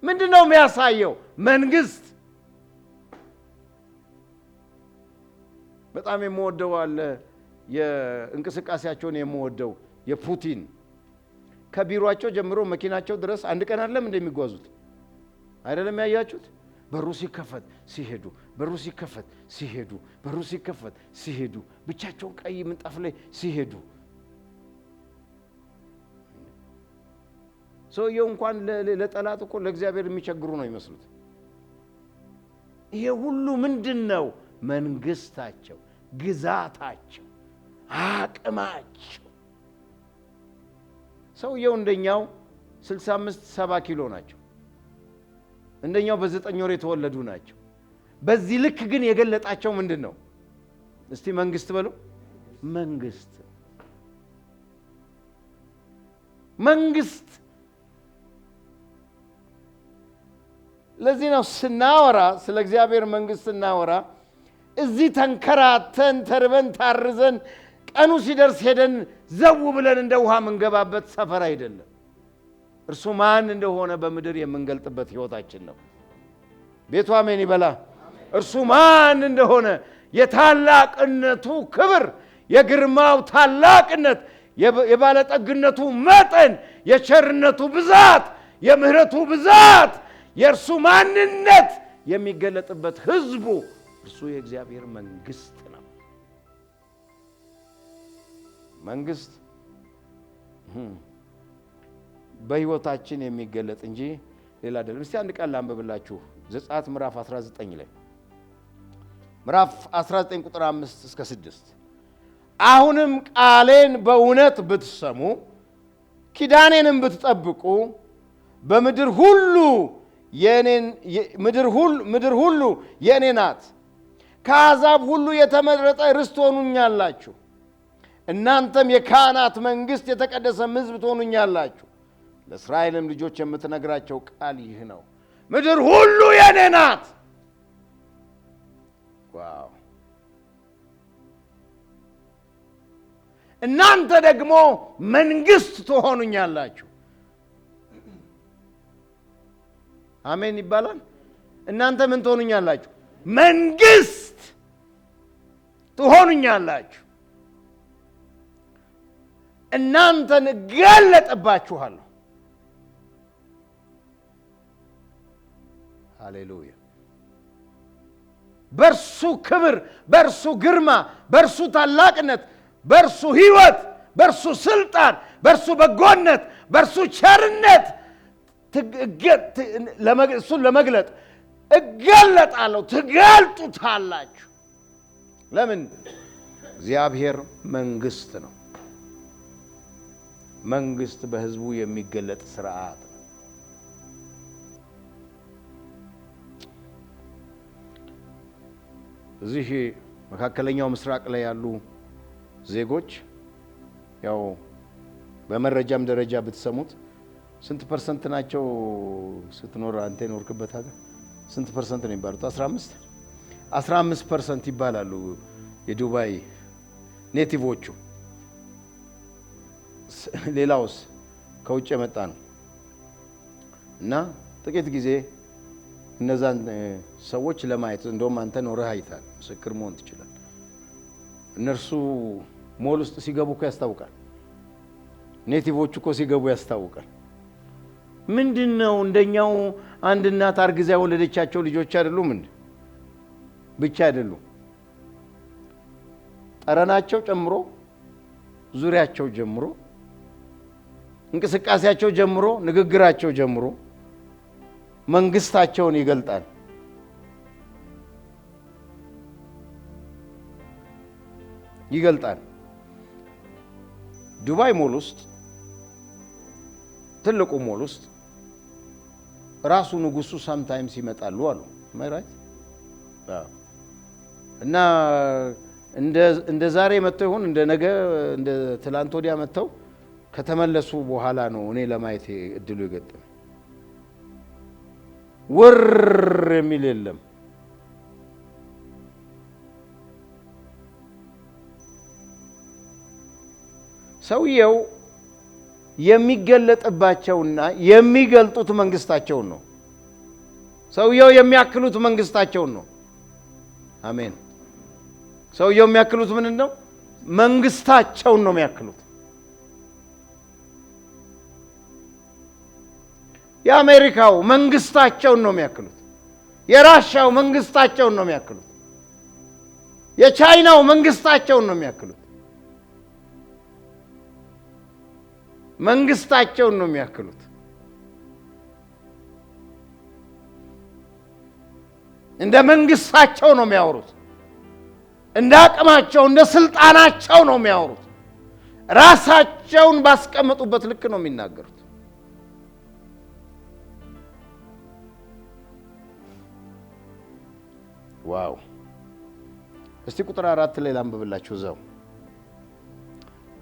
ምንድነው የሚያሳየው? መንግስት። በጣም የምወደው አለ የእንቅስቃሴያቸውን የምወደው የፑቲን ከቢሮአቸው ጀምሮ መኪናቸው ድረስ አንድ ቀን አይደለም እንደሚጓዙት አይደለም ያያችሁት? በሩ ሲከፈት ሲሄዱ፣ በሩ ሲከፈት ሲሄዱ፣ በሩ ሲከፈት ሲሄዱ፣ ብቻቸውን ቀይ ምንጣፍ ላይ ሲሄዱ፣ ሰውየው እንኳን ለጠላት እኮ ለእግዚአብሔር የሚቸግሩ ነው ይመስሉት። ይሄ ሁሉ ምንድነው? መንግስታቸው፣ ግዛታቸው፣ አቅማቸው። ሰውየው እንደኛው 65-70 ኪሎ ናቸው። እንደኛው በ9 ወር የተወለዱ ናቸው። በዚህ ልክ ግን የገለጣቸው ምንድነው? እስቲ መንግስት በሉ። መንግስት። ለዚህ ነው ስናወራ ስለ እግዚአብሔር መንግስት ስናወራ እዚህ ተንከራተን ተርበን ታርዘን ቀኑ ሲደርስ ሄደን ዘው ብለን እንደ ውሃ መንገባበት ሰፈር አይደለም። እርሱ ማን እንደሆነ በምድር የምንገልጥበት ህይወታችን ነው። ቤቱ አሜን ይበላ። እርሱ ማን እንደሆነ የታላቅነቱ ክብር፣ የግርማው ታላቅነት፣ የባለጠግነቱ መጠን፣ የቸርነቱ ብዛት፣ የምህረቱ ብዛት፣ የእርሱ ማንነት የሚገለጥበት ህዝቡ እርሱ የእግዚአብሔር መንግስት ነው። መንግስት በህይወታችን የሚገለጥ እንጂ ሌላ አይደለም። እስቲ አንድ ቃል ላንብብላችሁ። ዘጸአት ምዕራፍ 19 ላይ ምዕራፍ 19 ቁጥር 5 እስከ 6 አሁንም ቃሌን በእውነት ብትሰሙ ኪዳኔንም ብትጠብቁ በምድር ሁሉ ምድር ሁሉ የኔ ናት፣ ከአሕዛብ ሁሉ የተመረጠ ርስት ትሆኑኛላችሁ፣ እናንተም የካህናት መንግስት፣ የተቀደሰም ሕዝብ ትሆኑኛላችሁ። ለእስራኤልም ልጆች የምትነግራቸው ቃል ይህ ነው፣ ምድር ሁሉ የኔ ናት። ዋው! እናንተ ደግሞ መንግስት ትሆኑኛላችሁ። አሜን ይባላል። እናንተ ምን ትሆኑኛላችሁ? መንግስት ትሆኑኛላችሁ። እናንተን እገለጥባችኋለሁ። ሃሌሉያ። በርሱ ክብር፣ በርሱ ግርማ፣ በርሱ ታላቅነት፣ በርሱ ሕይወት፣ በርሱ ስልጣን፣ በርሱ በጎነት፣ በርሱ ቸርነት እሱን ለመግለጥ እገለጣለሁ። ትገልጡታላችሁ። ለምን? እግዚአብሔር መንግስት ነው። መንግስት በህዝቡ የሚገለጥ ስርዓት ነው። እዚህ መካከለኛው ምስራቅ ላይ ያሉ ዜጎች ያው በመረጃም ደረጃ ብትሰሙት ስንት ፐርሰንት ናቸው? ስትኖር አንተ የኖርክበት ሀገር ስንት ፐርሰንት ነው የሚባሉት? 15% ይባላሉ የዱባይ ኔቲቮቹ። ሌላውስ ከውጭ የመጣ ነው። እና ጥቂት ጊዜ እነዛን ሰዎች ለማየት እንደውም አንተ ኖረህ አይታል፣ ምስክር መሆን ትችላል። እነርሱ ሞል ውስጥ ሲገቡ እኮ ያስታውቃል። ኔቲቮቹ እኮ ሲገቡ ያስታውቃል። ምንድነው? እንደኛው አንድ እናት አርግዛ የወለደቻቸው ልጆች አይደሉም እንዴ? ብቻ አይደሉም። ጠረናቸው ጨምሮ፣ ዙሪያቸው ጀምሮ፣ እንቅስቃሴያቸው ጀምሮ፣ ንግግራቸው ጀምሮ መንግስታቸውን ይገልጣል። ዱባይ ሞል ውስጥ ትልቁ ሞል ውስጥ ራሱ ንጉሱ ሳምታይምስ ይመጣሉ አሉ ማይራይ እና እንደ ዛሬ መጥተው ይሁን እንደ ነገ እንደ ትላንት ወዲያ መጥተው ከተመለሱ በኋላ ነው እኔ ለማየት እድሉ ይገጠም። ወር የሚል የለም። ሰውየው የሚገለጥባቸውና የሚገልጡት መንግስታቸውን ነው። ሰውየው የሚያክሉት መንግስታቸውን ነው። አሜን። ሰውየው የሚያክሉት ምን ነው? መንግስታቸውን ነው የሚያክሉት። የአሜሪካው መንግስታቸውን ነው የሚያክሉት። የራሻው መንግስታቸውን ነው የሚያክሉት። የቻይናው መንግስታቸውን ነው የሚያክሉት። መንግስታቸውን ነው የሚያክሉት። እንደ መንግስታቸው ነው የሚያወሩት። እንደ አቅማቸው እንደ ስልጣናቸው ነው የሚያወሩት። ራሳቸውን ባስቀመጡበት ልክ ነው የሚናገሩት። ዋው! እስቲ ቁጥር 4 ላይ ላንብብላችሁ እዛው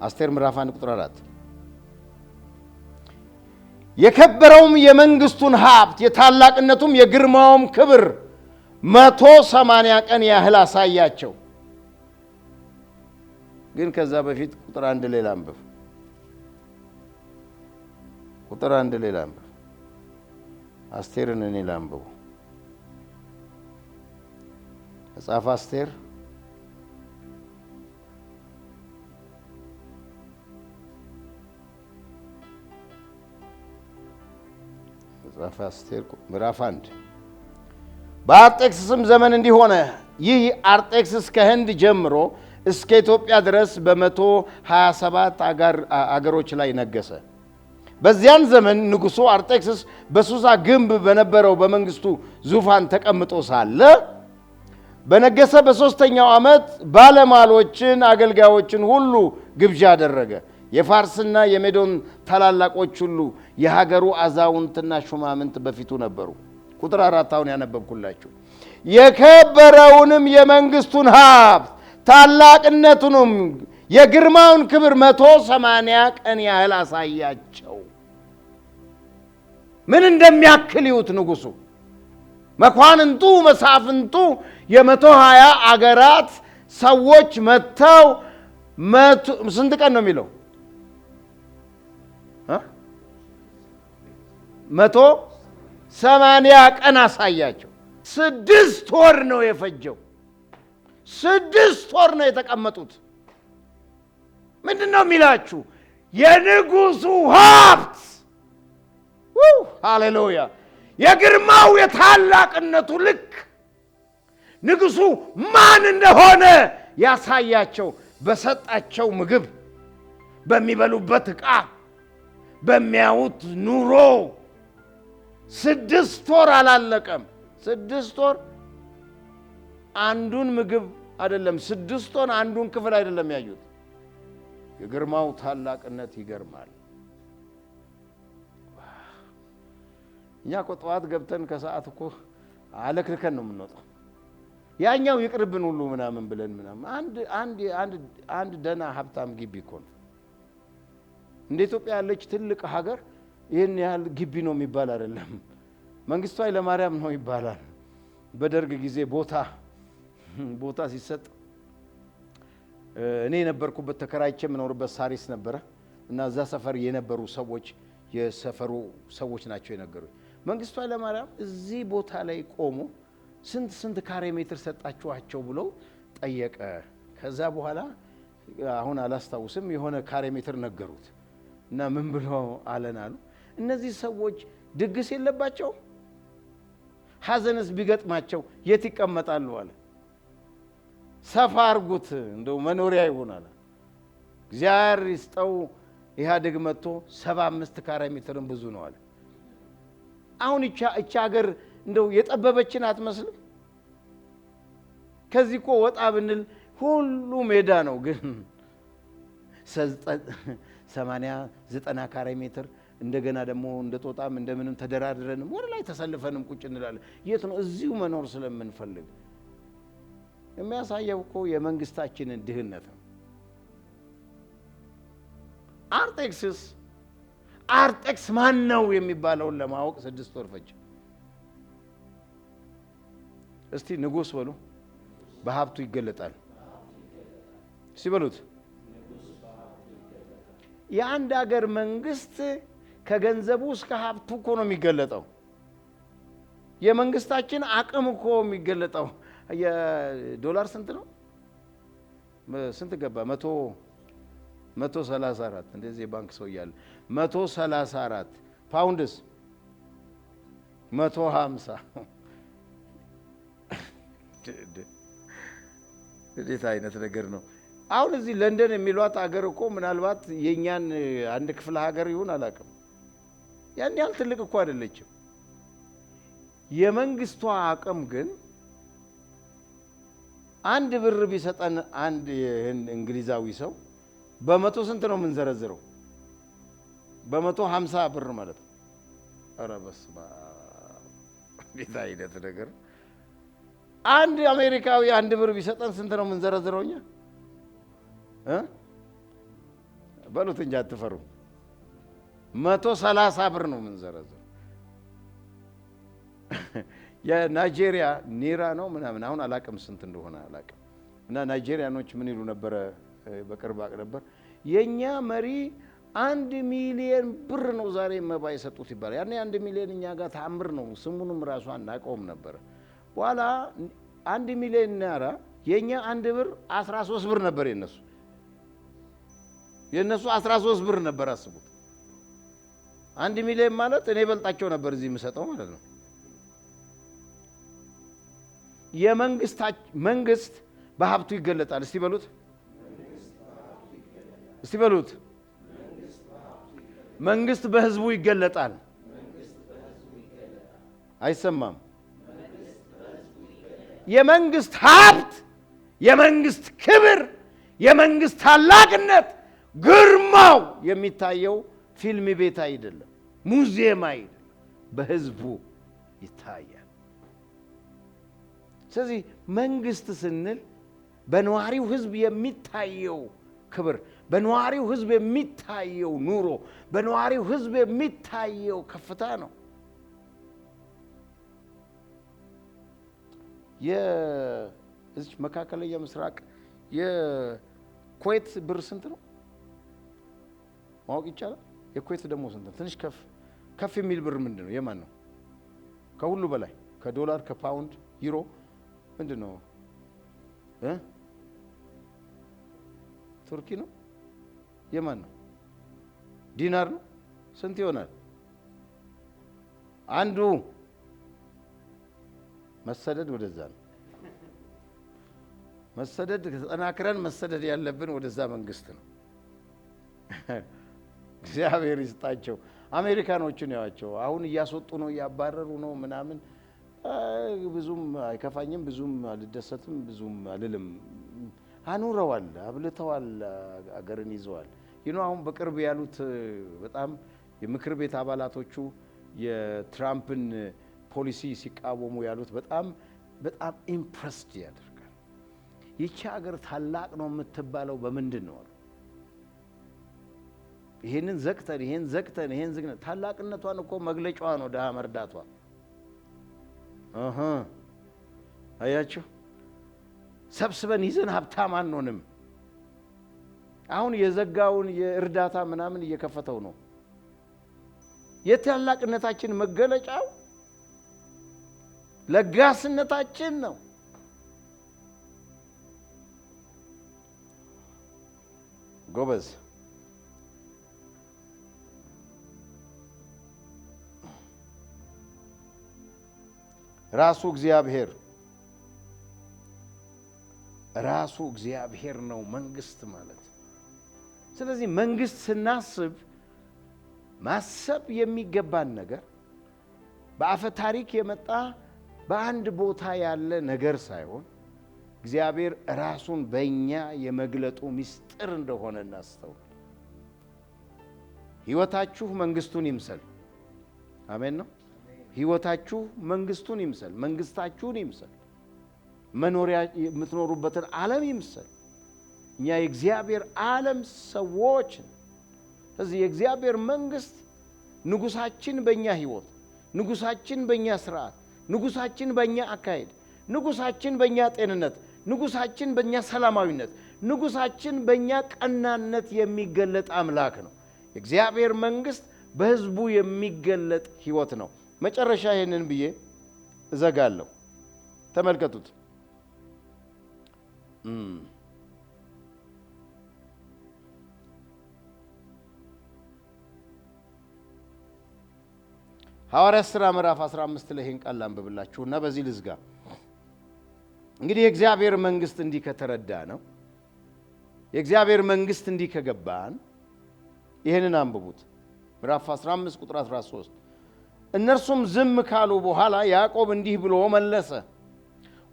አስቴር ምዕራፍ 1 ቁጥር 4 የከበረውም የመንግስቱን ሀብት የታላቅነቱም የግርማውም ክብር 180 ቀን ያህል አሳያቸው። ግን ከዛ በፊት ቁጥር 1 ላይ ላንብብ። ቁጥር 1 ላይ ላንብብ። አስቴርን እኔ ላንብብ። መጽሐፈ አስቴር ምዕራፍ 1 በአርጤክስስም ዘመን እንዲሆነ ይህ አርጤክስስ ከህንድ ጀምሮ እስከ ኢትዮጵያ ድረስ በ127 አገሮች ላይ ነገሰ። በዚያን ዘመን ንጉሡ አርጤክስስ በሱሳ ግንብ በነበረው በመንግስቱ ዙፋን ተቀምጦ ሳለ በነገሰ በ3ኛው ዓመት ባለማሎችን አገልጋዮችን ሁሉ ግብዣ አደረገ። የፋርስና የሜዶን ታላላቆች ሁሉ የሀገሩ አዛውንትና ሹማምንት በፊቱ ነበሩ። ቁጥር 4 አሁን ያነበብኩላችሁ። የከበረውንም የመንግስቱን ሀብት ታላቅነቱንም የግርማውን ክብር 180 ቀን ያህል አሳያቸው። ምን እንደሚያክል ይዩት። ንጉሱ፣ መኳንንቱ፣ መሳፍንቱ፣ የ120 አገራት ሰዎች መጥተው ስንት ቀን ነው የሚለው? 180 ቀን አሳያቸው። 6 ወር ነው የፈጀው። 6 ወር ነው የተቀመጡት። ምንድን ነው የሚላችሁ? የንጉሱ ሀብት ሃሌሉያ! የግርማው የታላቅነቱ ልክ ንጉሡ ማን እንደሆነ ያሳያቸው በሰጣቸው ምግብ፣ በሚበሉበት ዕቃ፣ በሚያዩት ኑሮ 6 ወር አላለቀም። 6 ወር አንዱን ምግብ አይደለም፣ 6 ወር አንዱን ክፍል አይደለም ያዩት። የግርማው ታላቅነት ይገርማል። እኛ እኮ ጠዋት ገብተን ከሰዓት እኮ አለክልከን ነው የምንወጣው። ያኛው ይቅርብን ሁሉ ምናምን ብለን ምናምን አንድ ደህና ሀብታም ግቢ እኮ ነው። እንደ ኢትዮጵያ ያለች ትልቅ ሀገር ይህን ያህል ግቢ ነው የሚባል አይደለም። መንግስቱ ኃይለማርያም ነው ይባላል። በደርግ ጊዜ ቦታ ሲሰጥ እኔ የነበርኩበት ተከራይቼ የምኖርበት ሳሪስ ነበረ እና እዛ ሰፈር የነበሩ ሰዎች የሰፈሩ ሰዎች ናቸው የነገሩኝ። መንግስቱ ኃይለማርያም እዚህ ቦታ ላይ ቆሞ ስንት ካሬ ሜትር ሰጣችኋቸው ብሎ ጠየቀ። ከዛ በኋላ አሁን አላስታውስም የሆነ ካሬ ሜትር ነገሩት እና ምን ብሎ አለን አሉ፣ እነዚህ ሰዎች ድግስ የለባቸው ሐዘንስ ቢገጥማቸው የት ይቀመጣሉ አለ። ሰፋ አርጉት እንደው መኖሪያ ይሆናል። እግዚአብሔር ይስጠው ኢህአዴግ መጥቶ 75 ካሬ ሜትርን ብዙ ነው አለ። አሁን እቺ ሀገር እንደው የጠበበችን አትመስልም? ከዚህ እኮ ወጣ ብንል ሁሉ ሜዳ ነው። ግን 80-90 ካሬ ሜትር እንደገና ደግሞ እንደ ጦጣም እንደምንም ተደራድረንም ወደ ላይ ተሰልፈንም ቁጭ እንላለን። የት ነው? እዚሁ መኖር ስለምንፈልግ። የሚያሳየው እኮ የመንግስታችንን ድህነት ነው። አርጤክስስ ማን ነው የሚባለውን ለማወቅ 6 ወር ፈጀ። እስቲ ንጉሥ በሉ፣ በሀብቱ ይገለጣል። ሲበሉት የአንድ ሀገር መንግስት ከገንዘቡ እስከ ሀብቱ እኮ ነው የሚገለጠው። የመንግስታችን አቅም እኮ የሚገለጠው የዶላር ስንት ነው? ስንት ገባ? 134 እንደዚህ የባንክ ሰው እያለ 134 ፓውንድስ 150 እንዴት አይነት ነገር ነው? አሁን እዚህ ለንደን የሚሏት ሀገር እኮ ምናልባት የኛን አንድ ክፍለ ሀገር ይሁን አላውቅም፣ ያን ያህል ትልቅ እኮ አይደለችም። የመንግስቷ አቅም ግን አንድ ብር ቢሰጠን አንድ እንግሊዛዊ ሰው በመቶ ስንት ነው የምንዘረዝረው? 150 ብር ማለት ነው። ኧረ በስመ አብ እንዴት አይነት ነገር! አንድ አሜሪካዊ አንድ ብር ቢሰጠን ስንት ነው የምንዘረዝረው እኛ? በሉት እንጂ አትፈሩ። 130 ብር ነው የምንዘረዝረው። የናይጄሪያ ኒራ ነው ምናምን አሁን አላቅም ስንት እንደሆነ አላቅም። እና ናይጄሪያኖች ምን ይሉ ነበረ? በቅርብ አቅ ነበር የኛ መሪ 1 ሚሊዮን ብር ነው ዛሬ መባ የሰጡት ይባላል። ያኔ 1 ሚሊዮን እኛ ጋር ተአምር ነው። ስሙንም ራሱ አናውቀውም ነበር። በኋላ 1 ሚሊዮን ናራ የኛ 1 ብር 13 ብር ነበር። የነሱ 13 ብር ነበር። አስቡት። 1 ሚሊዮን ማለት እኔ በልጣቸው ነበር እዚህ የምሰጠው ማለት ነው። መንግስት በሀብቱ ይገለጣል። እስቲ በሉት። መንግስት በህዝቡ ይገለጣል። አይሰማም? የመንግስት ሀብት፣ የመንግስት ክብር፣ የመንግስት ታላቅነት፣ ግርማው የሚታየው ፊልም ቤት አይደለም፣ ሙዚየም አይደለም፣ በህዝቡ ይታያል። ስለዚህ መንግስት ስንል በነዋሪው ህዝብ የሚታየው ክብር፣ በነዋሪው ህዝብ የሚታየው ኑሮ፣ በነዋሪው ህዝብ የሚታየው ከፍታ ነው። የዚህ መካከለኛ ምስራቅ የኩዌት ብር ስንት ነው ማወቅ ይቻላል? የኩዌት ደግሞ ስንት ነው? ትንሽ ከፍ የሚል ብር ምንድን ነው? የማን ነው? ከሁሉ በላይ ከዶላር ከፓውንድ ዩሮ ምንድን ነው? ቱርኪ ነው? የማን ነው? ዲናር ነው? ስንት ይሆናል? አንዱ መሰደድ ወደዛ ነው። መሰደድ ተጠናክረን መሰደድ ያለብን ወደዛ መንግስት ነው። እግዚአብሔር ይስጣቸው። አሜሪካኖችን ያዋቸው አሁን እያስወጡ ነው፣ እያባረሩ ነው ምናምን። ብዙም አይከፋኝም፣ ብዙም አልደሰትም፣ ብዙም አልልም። አኑረዋል፣ አብልተዋል፣ አገርን ይዘዋል። አሁን በቅርብ ያሉት በጣም የምክር ቤት አባላቶቹ የትራምፕን ፖሊሲ ሲቃወሙ ያሉት በጣም ኢምፕረስድ ያደርጋል። ይቺ ሀገር ታላቅ ነው የምትባለው በምንድን ነው? ይሄንን ዘግተን ይሄን ዘግተን ይሄን ዝግተን ታላቅነቷን እኮ መግለጫዋ ነው ደሃ መርዳቷ። አያችሁ፣ ሰብስበን ይዘን ሀብታም አንሆንም። አሁን የዘጋውን የእርዳታ ምናምን እየከፈተው ነው። የታላቅነታችን መገለጫው ለጋስነታችን ነው። ጎበዝ ራሱ እግዚአብሔር ነው መንግስት ማለት። ስለዚህ መንግስት ስናስብ ማሰብ የሚገባን ነገር በአፈ ታሪክ የመጣ በአንድ ቦታ ያለ ነገር ሳይሆን እግዚአብሔር ራሱን በእኛ የመግለጡ ምስጢር እንደሆነ እናስተውል። ሕይወታችሁ መንግስቱን ይምሰል። አሜን ነው። ሕይወታችሁ መንግስቱን ይምሰል፣ መንግስታችሁን ይምሰል፣ መኖሪያ የምትኖሩበትን ዓለም ይምሰል። እኛ የእግዚአብሔር ዓለም ሰዎች ነን። ስለዚህ የእግዚአብሔር መንግስት ንጉሳችን በእኛ ሕይወት፣ ንጉሳችን በእኛ ስርዓት፣ ንጉሳችን በእኛ አካሄድ፣ ንጉሳችን በእኛ ጤንነት፣ ንጉሳችን በእኛ ሰላማዊነት፣ ንጉሳችን በእኛ ቀናነት የሚገለጥ አምላክ ነው። የእግዚአብሔር መንግስት በሕዝቡ የሚገለጥ ሕይወት ነው። መጨረሻ ይሄንን ብዬ እዘጋለሁ። ተመልከቱት። ሐዋርያት ሥራ ምዕራፍ 15 ላይ ይሄን ቃል አንብብላችሁና በዚህ ልዝጋ። እንግዲህ የእግዚአብሔር መንግስት እንዲህ ከተረዳ ነው፣ የእግዚአብሔር መንግስት እንዲህ ከገባን ይሄንን አንብቡት። ምዕራፍ 15 ቁጥር 13 እነርሱም ዝም ካሉ በኋላ ያዕቆብ እንዲህ ብሎ መለሰ፣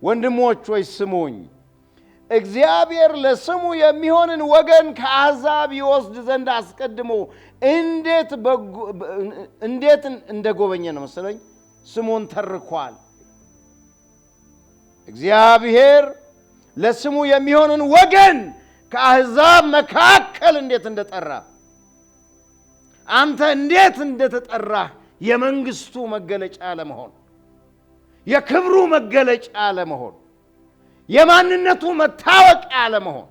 ወንድሞች ሆይ ስሙኝ። እግዚአብሔር ለስሙ የሚሆንን ወገን ከአሕዛብ ይወስድ ዘንድ አስቀድሞ እንዴት እንደጎበኘ ነው መሰለኝ ስሙን ተርኳል። እግዚአብሔር ለስሙ የሚሆንን ወገን ከአሕዛብ መካከል እንዴት እንደጠራ፣ አንተ እንዴት እንደተጠራህ የመንግስቱ መገለጫ ለመሆን፣ የክብሩ መገለጫ ለመሆን፣ የማንነቱ መታወቂያ ለመሆን፣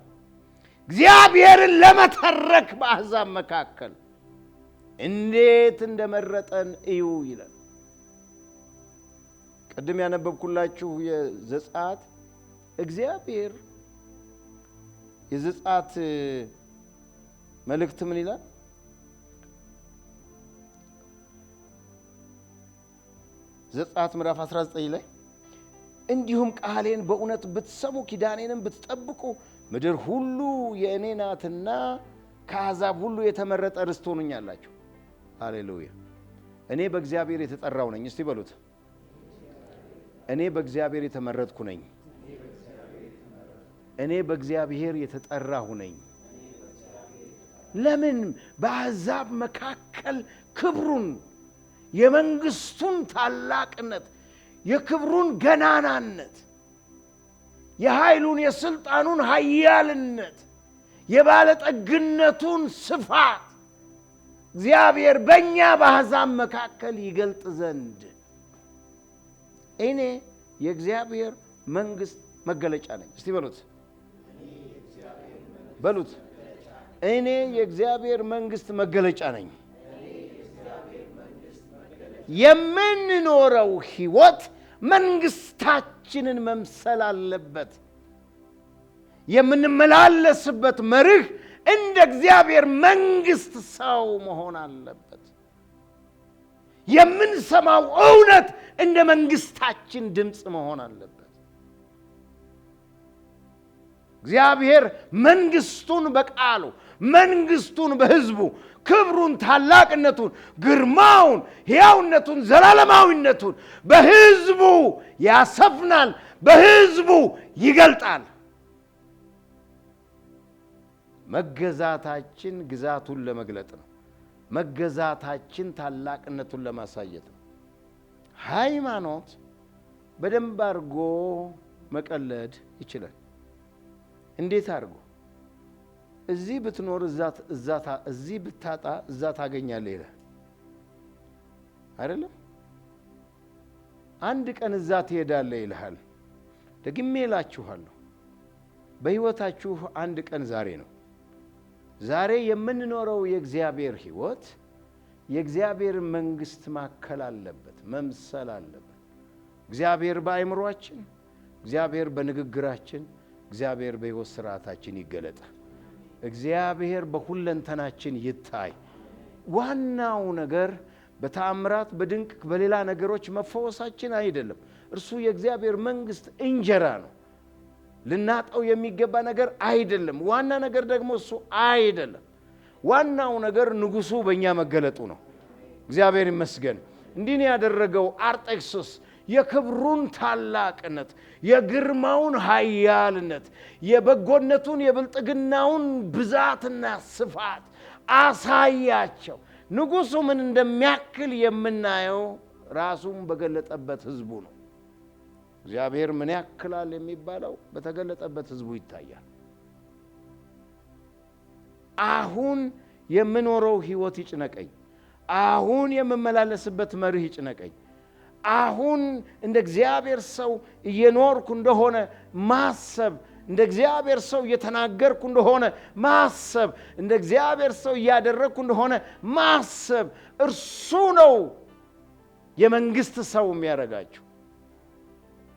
እግዚአብሔርን ለመተረክ በአሕዛብ መካከል እንዴት እንደመረጠን እዩ ይላል። ቅድም ያነበብኩላችሁ የዘጸአት እግዚአብሔር የዘጸአት መልእክት ምን ይላል? ዘጸአት ምዕራፍ 19 ላይ እንዲሁም ቃሌን በእውነት ብትሰሙ ኪዳኔንም ብትጠብቁ ምድር ሁሉ የእኔ ናትና ከአሕዛብ ሁሉ የተመረጠ ርስት ሆኑኛላችሁ። ሃሌሉያ! እኔ በእግዚአብሔር የተጠራው ነኝ። እስቲ በሉት፣ እኔ በእግዚአብሔር የተመረጥኩ ነኝ። እኔ በእግዚአብሔር የተጠራሁ ነኝ። ለምን? በአሕዛብ መካከል ክብሩን፣ የመንግስቱን ታላቅነት፣ የክብሩን ገናናነት፣ የኃይሉን የስልጣኑን ኃያልነት፣ የባለጠግነቱን ስፋት እግዚአብሔር በእኛ በአሕዛብ መካከል ይገልጥ ዘንድ እኔ የእግዚአብሔር መንግስት መገለጫ ነኝ። እስቲ በሉት በሉት፣ እኔ የእግዚአብሔር መንግስት መገለጫ ነኝ። የምንኖረው ሕይወት መንግስታችንን መምሰል አለበት። የምንመላለስበት መርህ እንደ እግዚአብሔር መንግስት ሰው መሆን አለበት። የምንሰማው እውነት እንደ መንግስታችን ድምጽ መሆን አለበት። እግዚአብሔር መንግስቱን በቃሉ መንግስቱን በህዝቡ ክብሩን ታላቅነቱን ግርማውን ሕያውነቱን ዘላለማዊነቱን በህዝቡ ያሰፍናል፣ በህዝቡ ይገልጣል። መገዛታችን ግዛቱን ለመግለጥ ነው። መገዛታችን ታላቅነቱን ለማሳየት ነው። ሃይማኖት በደንብ አድርጎ መቀለድ ይችላል። እንዴት አድርጎ? እዚህ ብትኖር እዚህ ብታጣ እዛ ታገኛለህ ይላል አይደለም? አንድ ቀን እዛ ትሄዳለህ ይልሃል። ደግሜ እላችኋለሁ በህይወታችሁ አንድ ቀን ዛሬ ነው። ዛሬ የምንኖረው የእግዚአብሔር ህይወት የእግዚአብሔር መንግስት ማከል አለበት፣ መምሰል አለበት። እግዚአብሔር በአእምሮአችን፣ እግዚአብሔር በንግግራችን፣ እግዚአብሔር በህይወት ስርዓታችን ይገለጥ። እግዚአብሔር በሁለንተናችን ይታይ። ዋናው ነገር በተአምራት በድንቅ በሌላ ነገሮች መፈወሳችን አይደለም። እርሱ የእግዚአብሔር መንግስት እንጀራ ነው። ልናጣው የሚገባ ነገር አይደለም። ዋና ነገር ደግሞ እሱ አይደለም። ዋናው ነገር ንጉሱ በእኛ መገለጡ ነው። እግዚአብሔር ይመስገን። እንዲህ ነው ያደረገው አርጤክስስ የክብሩን ታላቅነት፣ የግርማውን ኃያልነት፣ የበጎነቱን የብልጥግናውን ብዛትና ስፋት አሳያቸው። ንጉሱ ምን እንደሚያክል የምናየው ራሱን በገለጠበት ህዝቡ ነው። እግዚአብሔር ምን ያክላል የሚባለው በተገለጠበት ህዝቡ ይታያል። አሁን የምኖረው ህይወት ይጭነቀኝ፣ አሁን የምመላለስበት መርህ ይጭነቀኝ፣ አሁን እንደ እግዚአብሔር ሰው እየኖርኩ እንደሆነ ማሰብ፣ እንደ እግዚአብሔር ሰው እየተናገርኩ እንደሆነ ማሰብ፣ እንደ እግዚአብሔር ሰው እያደረግኩ እንደሆነ ማሰብ፣ እርሱ ነው የመንግስት ሰው የሚያደርጋችሁ።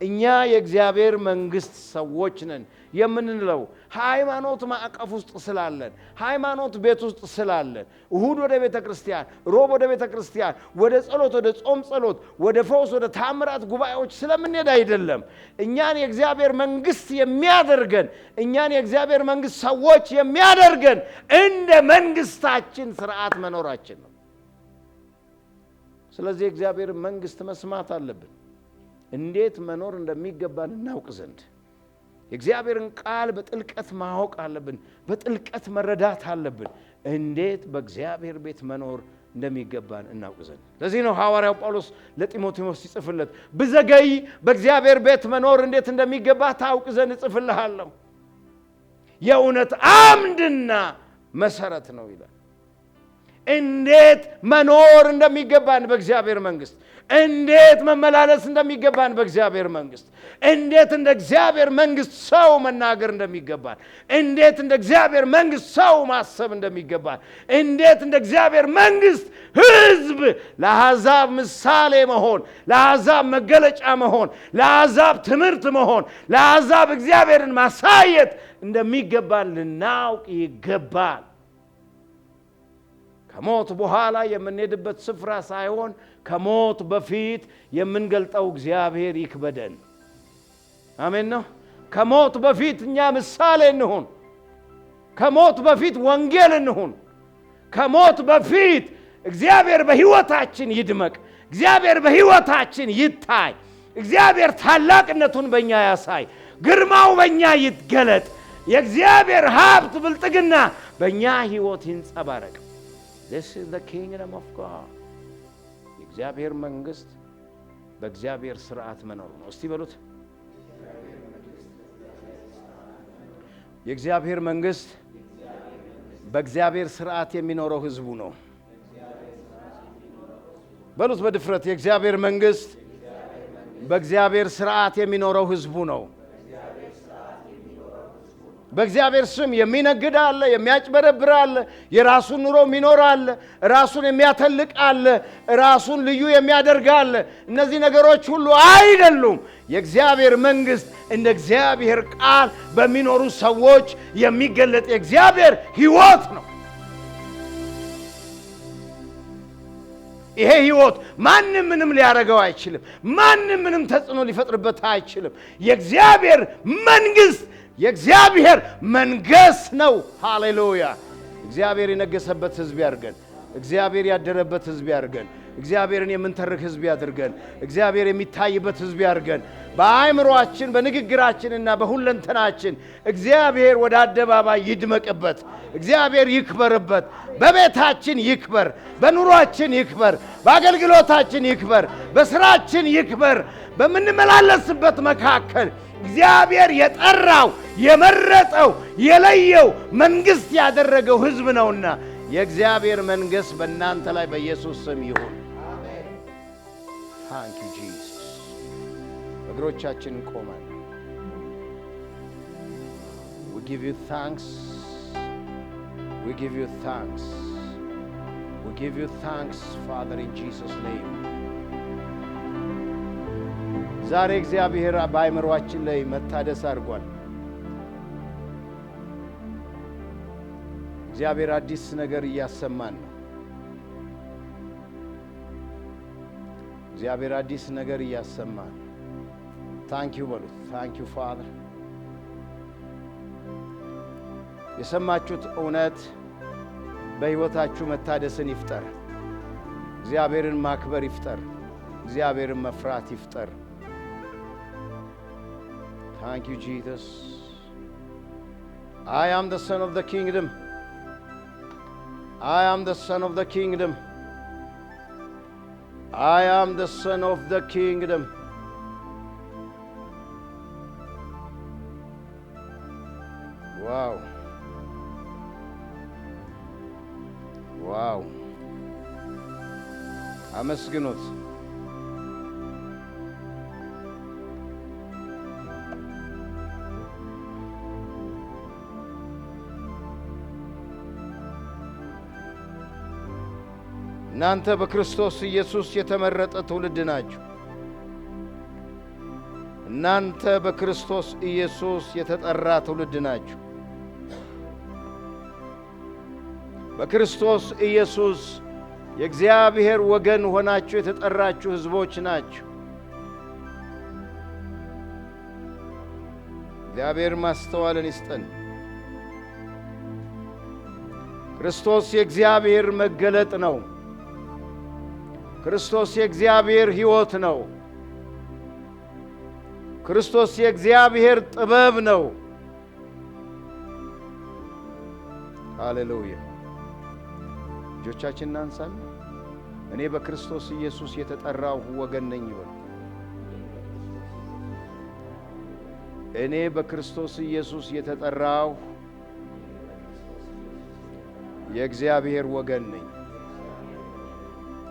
እኛ የእግዚአብሔር መንግስት ሰዎች ነን የምንለው ሃይማኖት ማዕቀፍ ውስጥ ስላለን፣ ሃይማኖት ቤት ውስጥ ስላለን፣ እሁድ ወደ ቤተ ክርስቲያን፣ ሮብ ወደ ቤተ ክርስቲያን፣ ወደ ጸሎት፣ ወደ ጾም ጸሎት፣ ወደ ፈውስ፣ ወደ ታምራት ጉባኤዎች ስለምንሄድ አይደለም። እኛን የእግዚአብሔር መንግስት የሚያደርገን፣ እኛን የእግዚአብሔር መንግስት ሰዎች የሚያደርገን እንደ መንግስታችን ስርዓት መኖራችን ነው። ስለዚህ የእግዚአብሔር መንግስት መስማት አለብን። እንዴት መኖር እንደሚገባን እናውቅ ዘንድ የእግዚአብሔርን ቃል በጥልቀት ማወቅ አለብን፣ በጥልቀት መረዳት አለብን። እንዴት በእግዚአብሔር ቤት መኖር እንደሚገባን እናውቅ ዘንድ። ለዚህ ነው ሐዋርያው ጳውሎስ ለጢሞቴዎስ ሲጽፍለት ብዘገይ በእግዚአብሔር ቤት መኖር እንዴት እንደሚገባ ታውቅ ዘንድ እጽፍልሃለሁ። የእውነት አምድና መሰረት ነው ይላል። እንዴት መኖር እንደሚገባን በእግዚአብሔር መንግስት፣ እንዴት መመላለስ እንደሚገባን በእግዚአብሔር መንግስት፣ እንዴት እንደ እግዚአብሔር መንግስት ሰው መናገር እንደሚገባን፣ እንዴት እንደ እግዚአብሔር መንግስት ሰው ማሰብ እንደሚገባን፣ እንዴት እንደ እግዚአብሔር መንግስት ህዝብ ለአሕዛብ ምሳሌ መሆን፣ ለአሕዛብ መገለጫ መሆን፣ ለአሕዛብ ትምህርት መሆን፣ ለአሕዛብ እግዚአብሔርን ማሳየት እንደሚገባን ልናውቅ ይገባል። ከሞት በኋላ የምንሄድበት ስፍራ ሳይሆን ከሞት በፊት የምንገልጠው እግዚአብሔር ይክበደን። አሜን ነው። ከሞት በፊት እኛ ምሳሌ እንሁን። ከሞት በፊት ወንጌል እንሁን። ከሞት በፊት እግዚአብሔር በህይወታችን ይድመቅ። እግዚአብሔር በህይወታችን ይታይ። እግዚአብሔር ታላቅነቱን በእኛ ያሳይ። ግርማው በእኛ ይትገለጥ። የእግዚአብሔር ሀብት ብልጥግና በእኛ ህይወት ይንጸባረቅ። This is the kingdom of God. የእግዚአብሔር መንግስት በእግዚአብሔር ስርዓት መኖር ነው። እስቲ በሉት፣ የእግዚአብሔር መንግስት በእግዚአብሔር ስርዓት የሚኖረው ህዝቡ ነው። በሉት በድፍረት፣ የእግዚአብሔር መንግስት በእግዚአብሔር ስርዓት የሚኖረው ህዝቡ ነው። በእግዚአብሔር ስም የሚነግድ አለ፣ የሚያጭበረብር አለ፣ የራሱን ኑሮ የሚኖር አለ፣ ራሱን የሚያተልቅ አለ፣ ራሱን ልዩ የሚያደርግ አለ። እነዚህ ነገሮች ሁሉ አይደሉም። የእግዚአብሔር መንግስት እንደ እግዚአብሔር ቃል በሚኖሩ ሰዎች የሚገለጥ የእግዚአብሔር ህይወት ነው። ይሄ ህይወት ማንም ምንም ሊያረጋው አይችልም። ማንም ምንም ተጽዕኖ ሊፈጥርበት አይችልም። የእግዚአብሔር መንግስት የእግዚአብሔር መንገስ ነው። ሃሌሉያ! እግዚአብሔር የነገሰበት ህዝብ ያርገን። እግዚአብሔር ያደረበት ህዝብ ያርገን። እግዚአብሔርን የምንተርክ ህዝብ ያድርገን። እግዚአብሔር የሚታይበት ህዝብ ያርገን። በአእምሮአችን በንግግራችንና በሁለንተናችን እግዚአብሔር ወደ አደባባይ ይድመቅበት። እግዚአብሔር ይክበርበት። በቤታችን ይክበር፣ በኑሯችን ይክበር፣ በአገልግሎታችን ይክበር፣ በስራችን ይክበር። በምንመላለስበት መካከል እግዚአብሔር የጠራው የመረጠው የለየው መንግስት ያደረገው ህዝብ ነውና የእግዚአብሔር መንግስት በእናንተ ላይ በኢየሱስ ስም ይሁን። አሜን። ታንክ ዩ ጂሰስ። እግሮቻችን እንቆማለን። we give you thanks, we give you thanks, we give you thanks Father in Jesus name. ዛሬ እግዚአብሔር በአእምሮአችን ላይ መታደስ አድርጓል። እግዚአብሔር አዲስ ነገር እያሰማን ነው። እግዚአብሔር አዲስ ነገር እያሰማን። ታንክ ዩ በሉት። ታንክ ዩ ፋዘር። የሰማችሁት እውነት በሕይወታችሁ መታደስን ይፍጠር። እግዚአብሔርን ማክበር ይፍጠር። እግዚአብሔርን መፍራት ይፍጠር። Thank you, Jesus. I am the son of the kingdom. I am the son of the kingdom. I am the son of the kingdom. Wow. Wow. አመስግኑት። እናንተ በክርስቶስ ኢየሱስ የተመረጠ ትውልድ ናችሁ። እናንተ በክርስቶስ ኢየሱስ የተጠራ ትውልድ ናችሁ። በክርስቶስ ኢየሱስ የእግዚአብሔር ወገን ሆናችሁ የተጠራችሁ ሕዝቦች ናችሁ። እግዚአብሔር ማስተዋልን ይስጠን። ክርስቶስ የእግዚአብሔር መገለጥ ነው። ክርስቶስ የእግዚአብሔር ሕይወት ነው። ክርስቶስ የእግዚአብሔር ጥበብ ነው። ሃሌሉያ! እጆቻችንን እናንሳለን። እኔ በክርስቶስ ኢየሱስ የተጠራሁ ወገን ነኝ ይበሉ። እኔ በክርስቶስ ኢየሱስ የተጠራሁ የእግዚአብሔር ወገን ነኝ።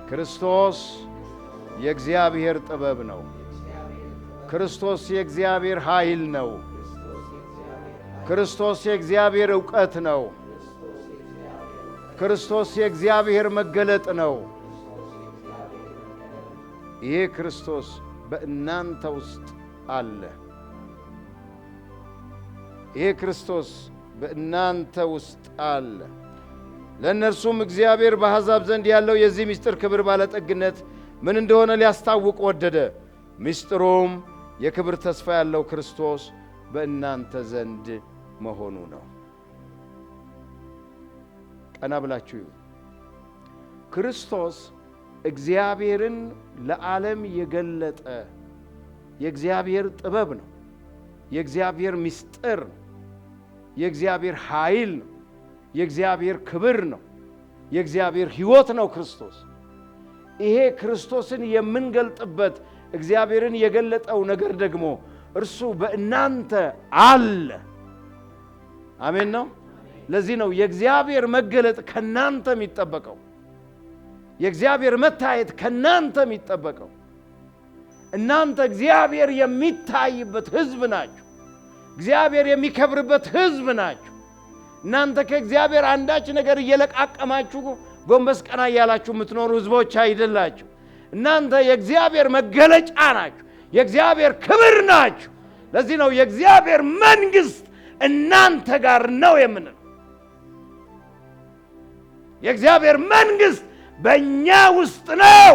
ክርስቶስ የእግዚአብሔር ጥበብ ነው። ክርስቶስ የእግዚአብሔር ኃይል ነው። ክርስቶስ የእግዚአብሔር ዕውቀት ነው። ክርስቶስ የእግዚአብሔር መገለጥ ነው። ይሄ ክርስቶስ በእናንተ ውስጥ አለ። ይሄ ክርስቶስ በእናንተ ውስጥ አለ። ለእነርሱም እግዚአብሔር በአሕዛብ ዘንድ ያለው የዚህ ምስጢር ክብር ባለጠግነት ምን እንደሆነ ሊያስታውቅ ወደደ። ምስጢሩም የክብር ተስፋ ያለው ክርስቶስ በእናንተ ዘንድ መሆኑ ነው። ቀና ብላችሁ ክርስቶስ እግዚአብሔርን ለዓለም የገለጠ የእግዚአብሔር ጥበብ ነው። የእግዚአብሔር ምስጢር ነው። የእግዚአብሔር ኃይል ነው። የእግዚአብሔር ክብር ነው። የእግዚአብሔር ሕይወት ነው ክርስቶስ። ይሄ ክርስቶስን የምንገልጥበት እግዚአብሔርን የገለጠው ነገር ደግሞ እርሱ በእናንተ አለ። አሜን ነው። ለዚህ ነው የእግዚአብሔር መገለጥ ከናንተ የሚጠበቀው። የእግዚአብሔር መታየት ከናንተ የሚጠበቀው። እናንተ እግዚአብሔር የሚታይበት ሕዝብ ናችሁ። እግዚአብሔር የሚከብርበት ሕዝብ ናችሁ። እናንተ ከእግዚአብሔር አንዳች ነገር እየለቃቀማችሁ ጎንበስ ቀና እያላችሁ የምትኖሩ ሕዝቦች አይደላችሁ። እናንተ የእግዚአብሔር መገለጫ ናችሁ። የእግዚአብሔር ክብር ናችሁ። ለዚህ ነው የእግዚአብሔር መንግሥት እናንተ ጋር ነው የምንለው። የእግዚአብሔር መንግሥት በእኛ ውስጥ ነው።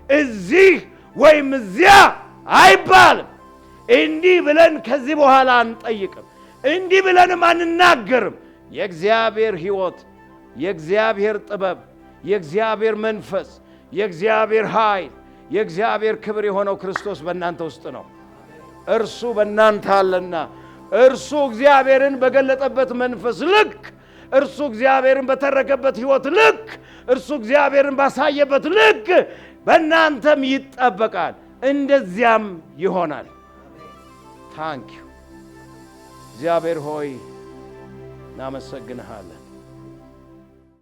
እዚህ ወይም እዚያ አይባልም። እንዲህ ብለን ከዚህ በኋላ አንጠይቅም። እንዲህ ብለንም አንናገርም። የእግዚአብሔር ሕይወት፣ የእግዚአብሔር ጥበብ፣ የእግዚአብሔር መንፈስ፣ የእግዚአብሔር ኃይል፣ የእግዚአብሔር ክብር የሆነው ክርስቶስ በእናንተ ውስጥ ነው። እርሱ በእናንተ አለና እርሱ እግዚአብሔርን በገለጠበት መንፈስ ልክ፣ እርሱ እግዚአብሔርን በተረከበት ሕይወት ልክ፣ እርሱ እግዚአብሔርን ባሳየበት ልክ በእናንተም ይጠበቃል። እንደዚያም ይሆናል። ታንኪዩ እግዚአብሔር ሆይ እናመሰግንሃለን።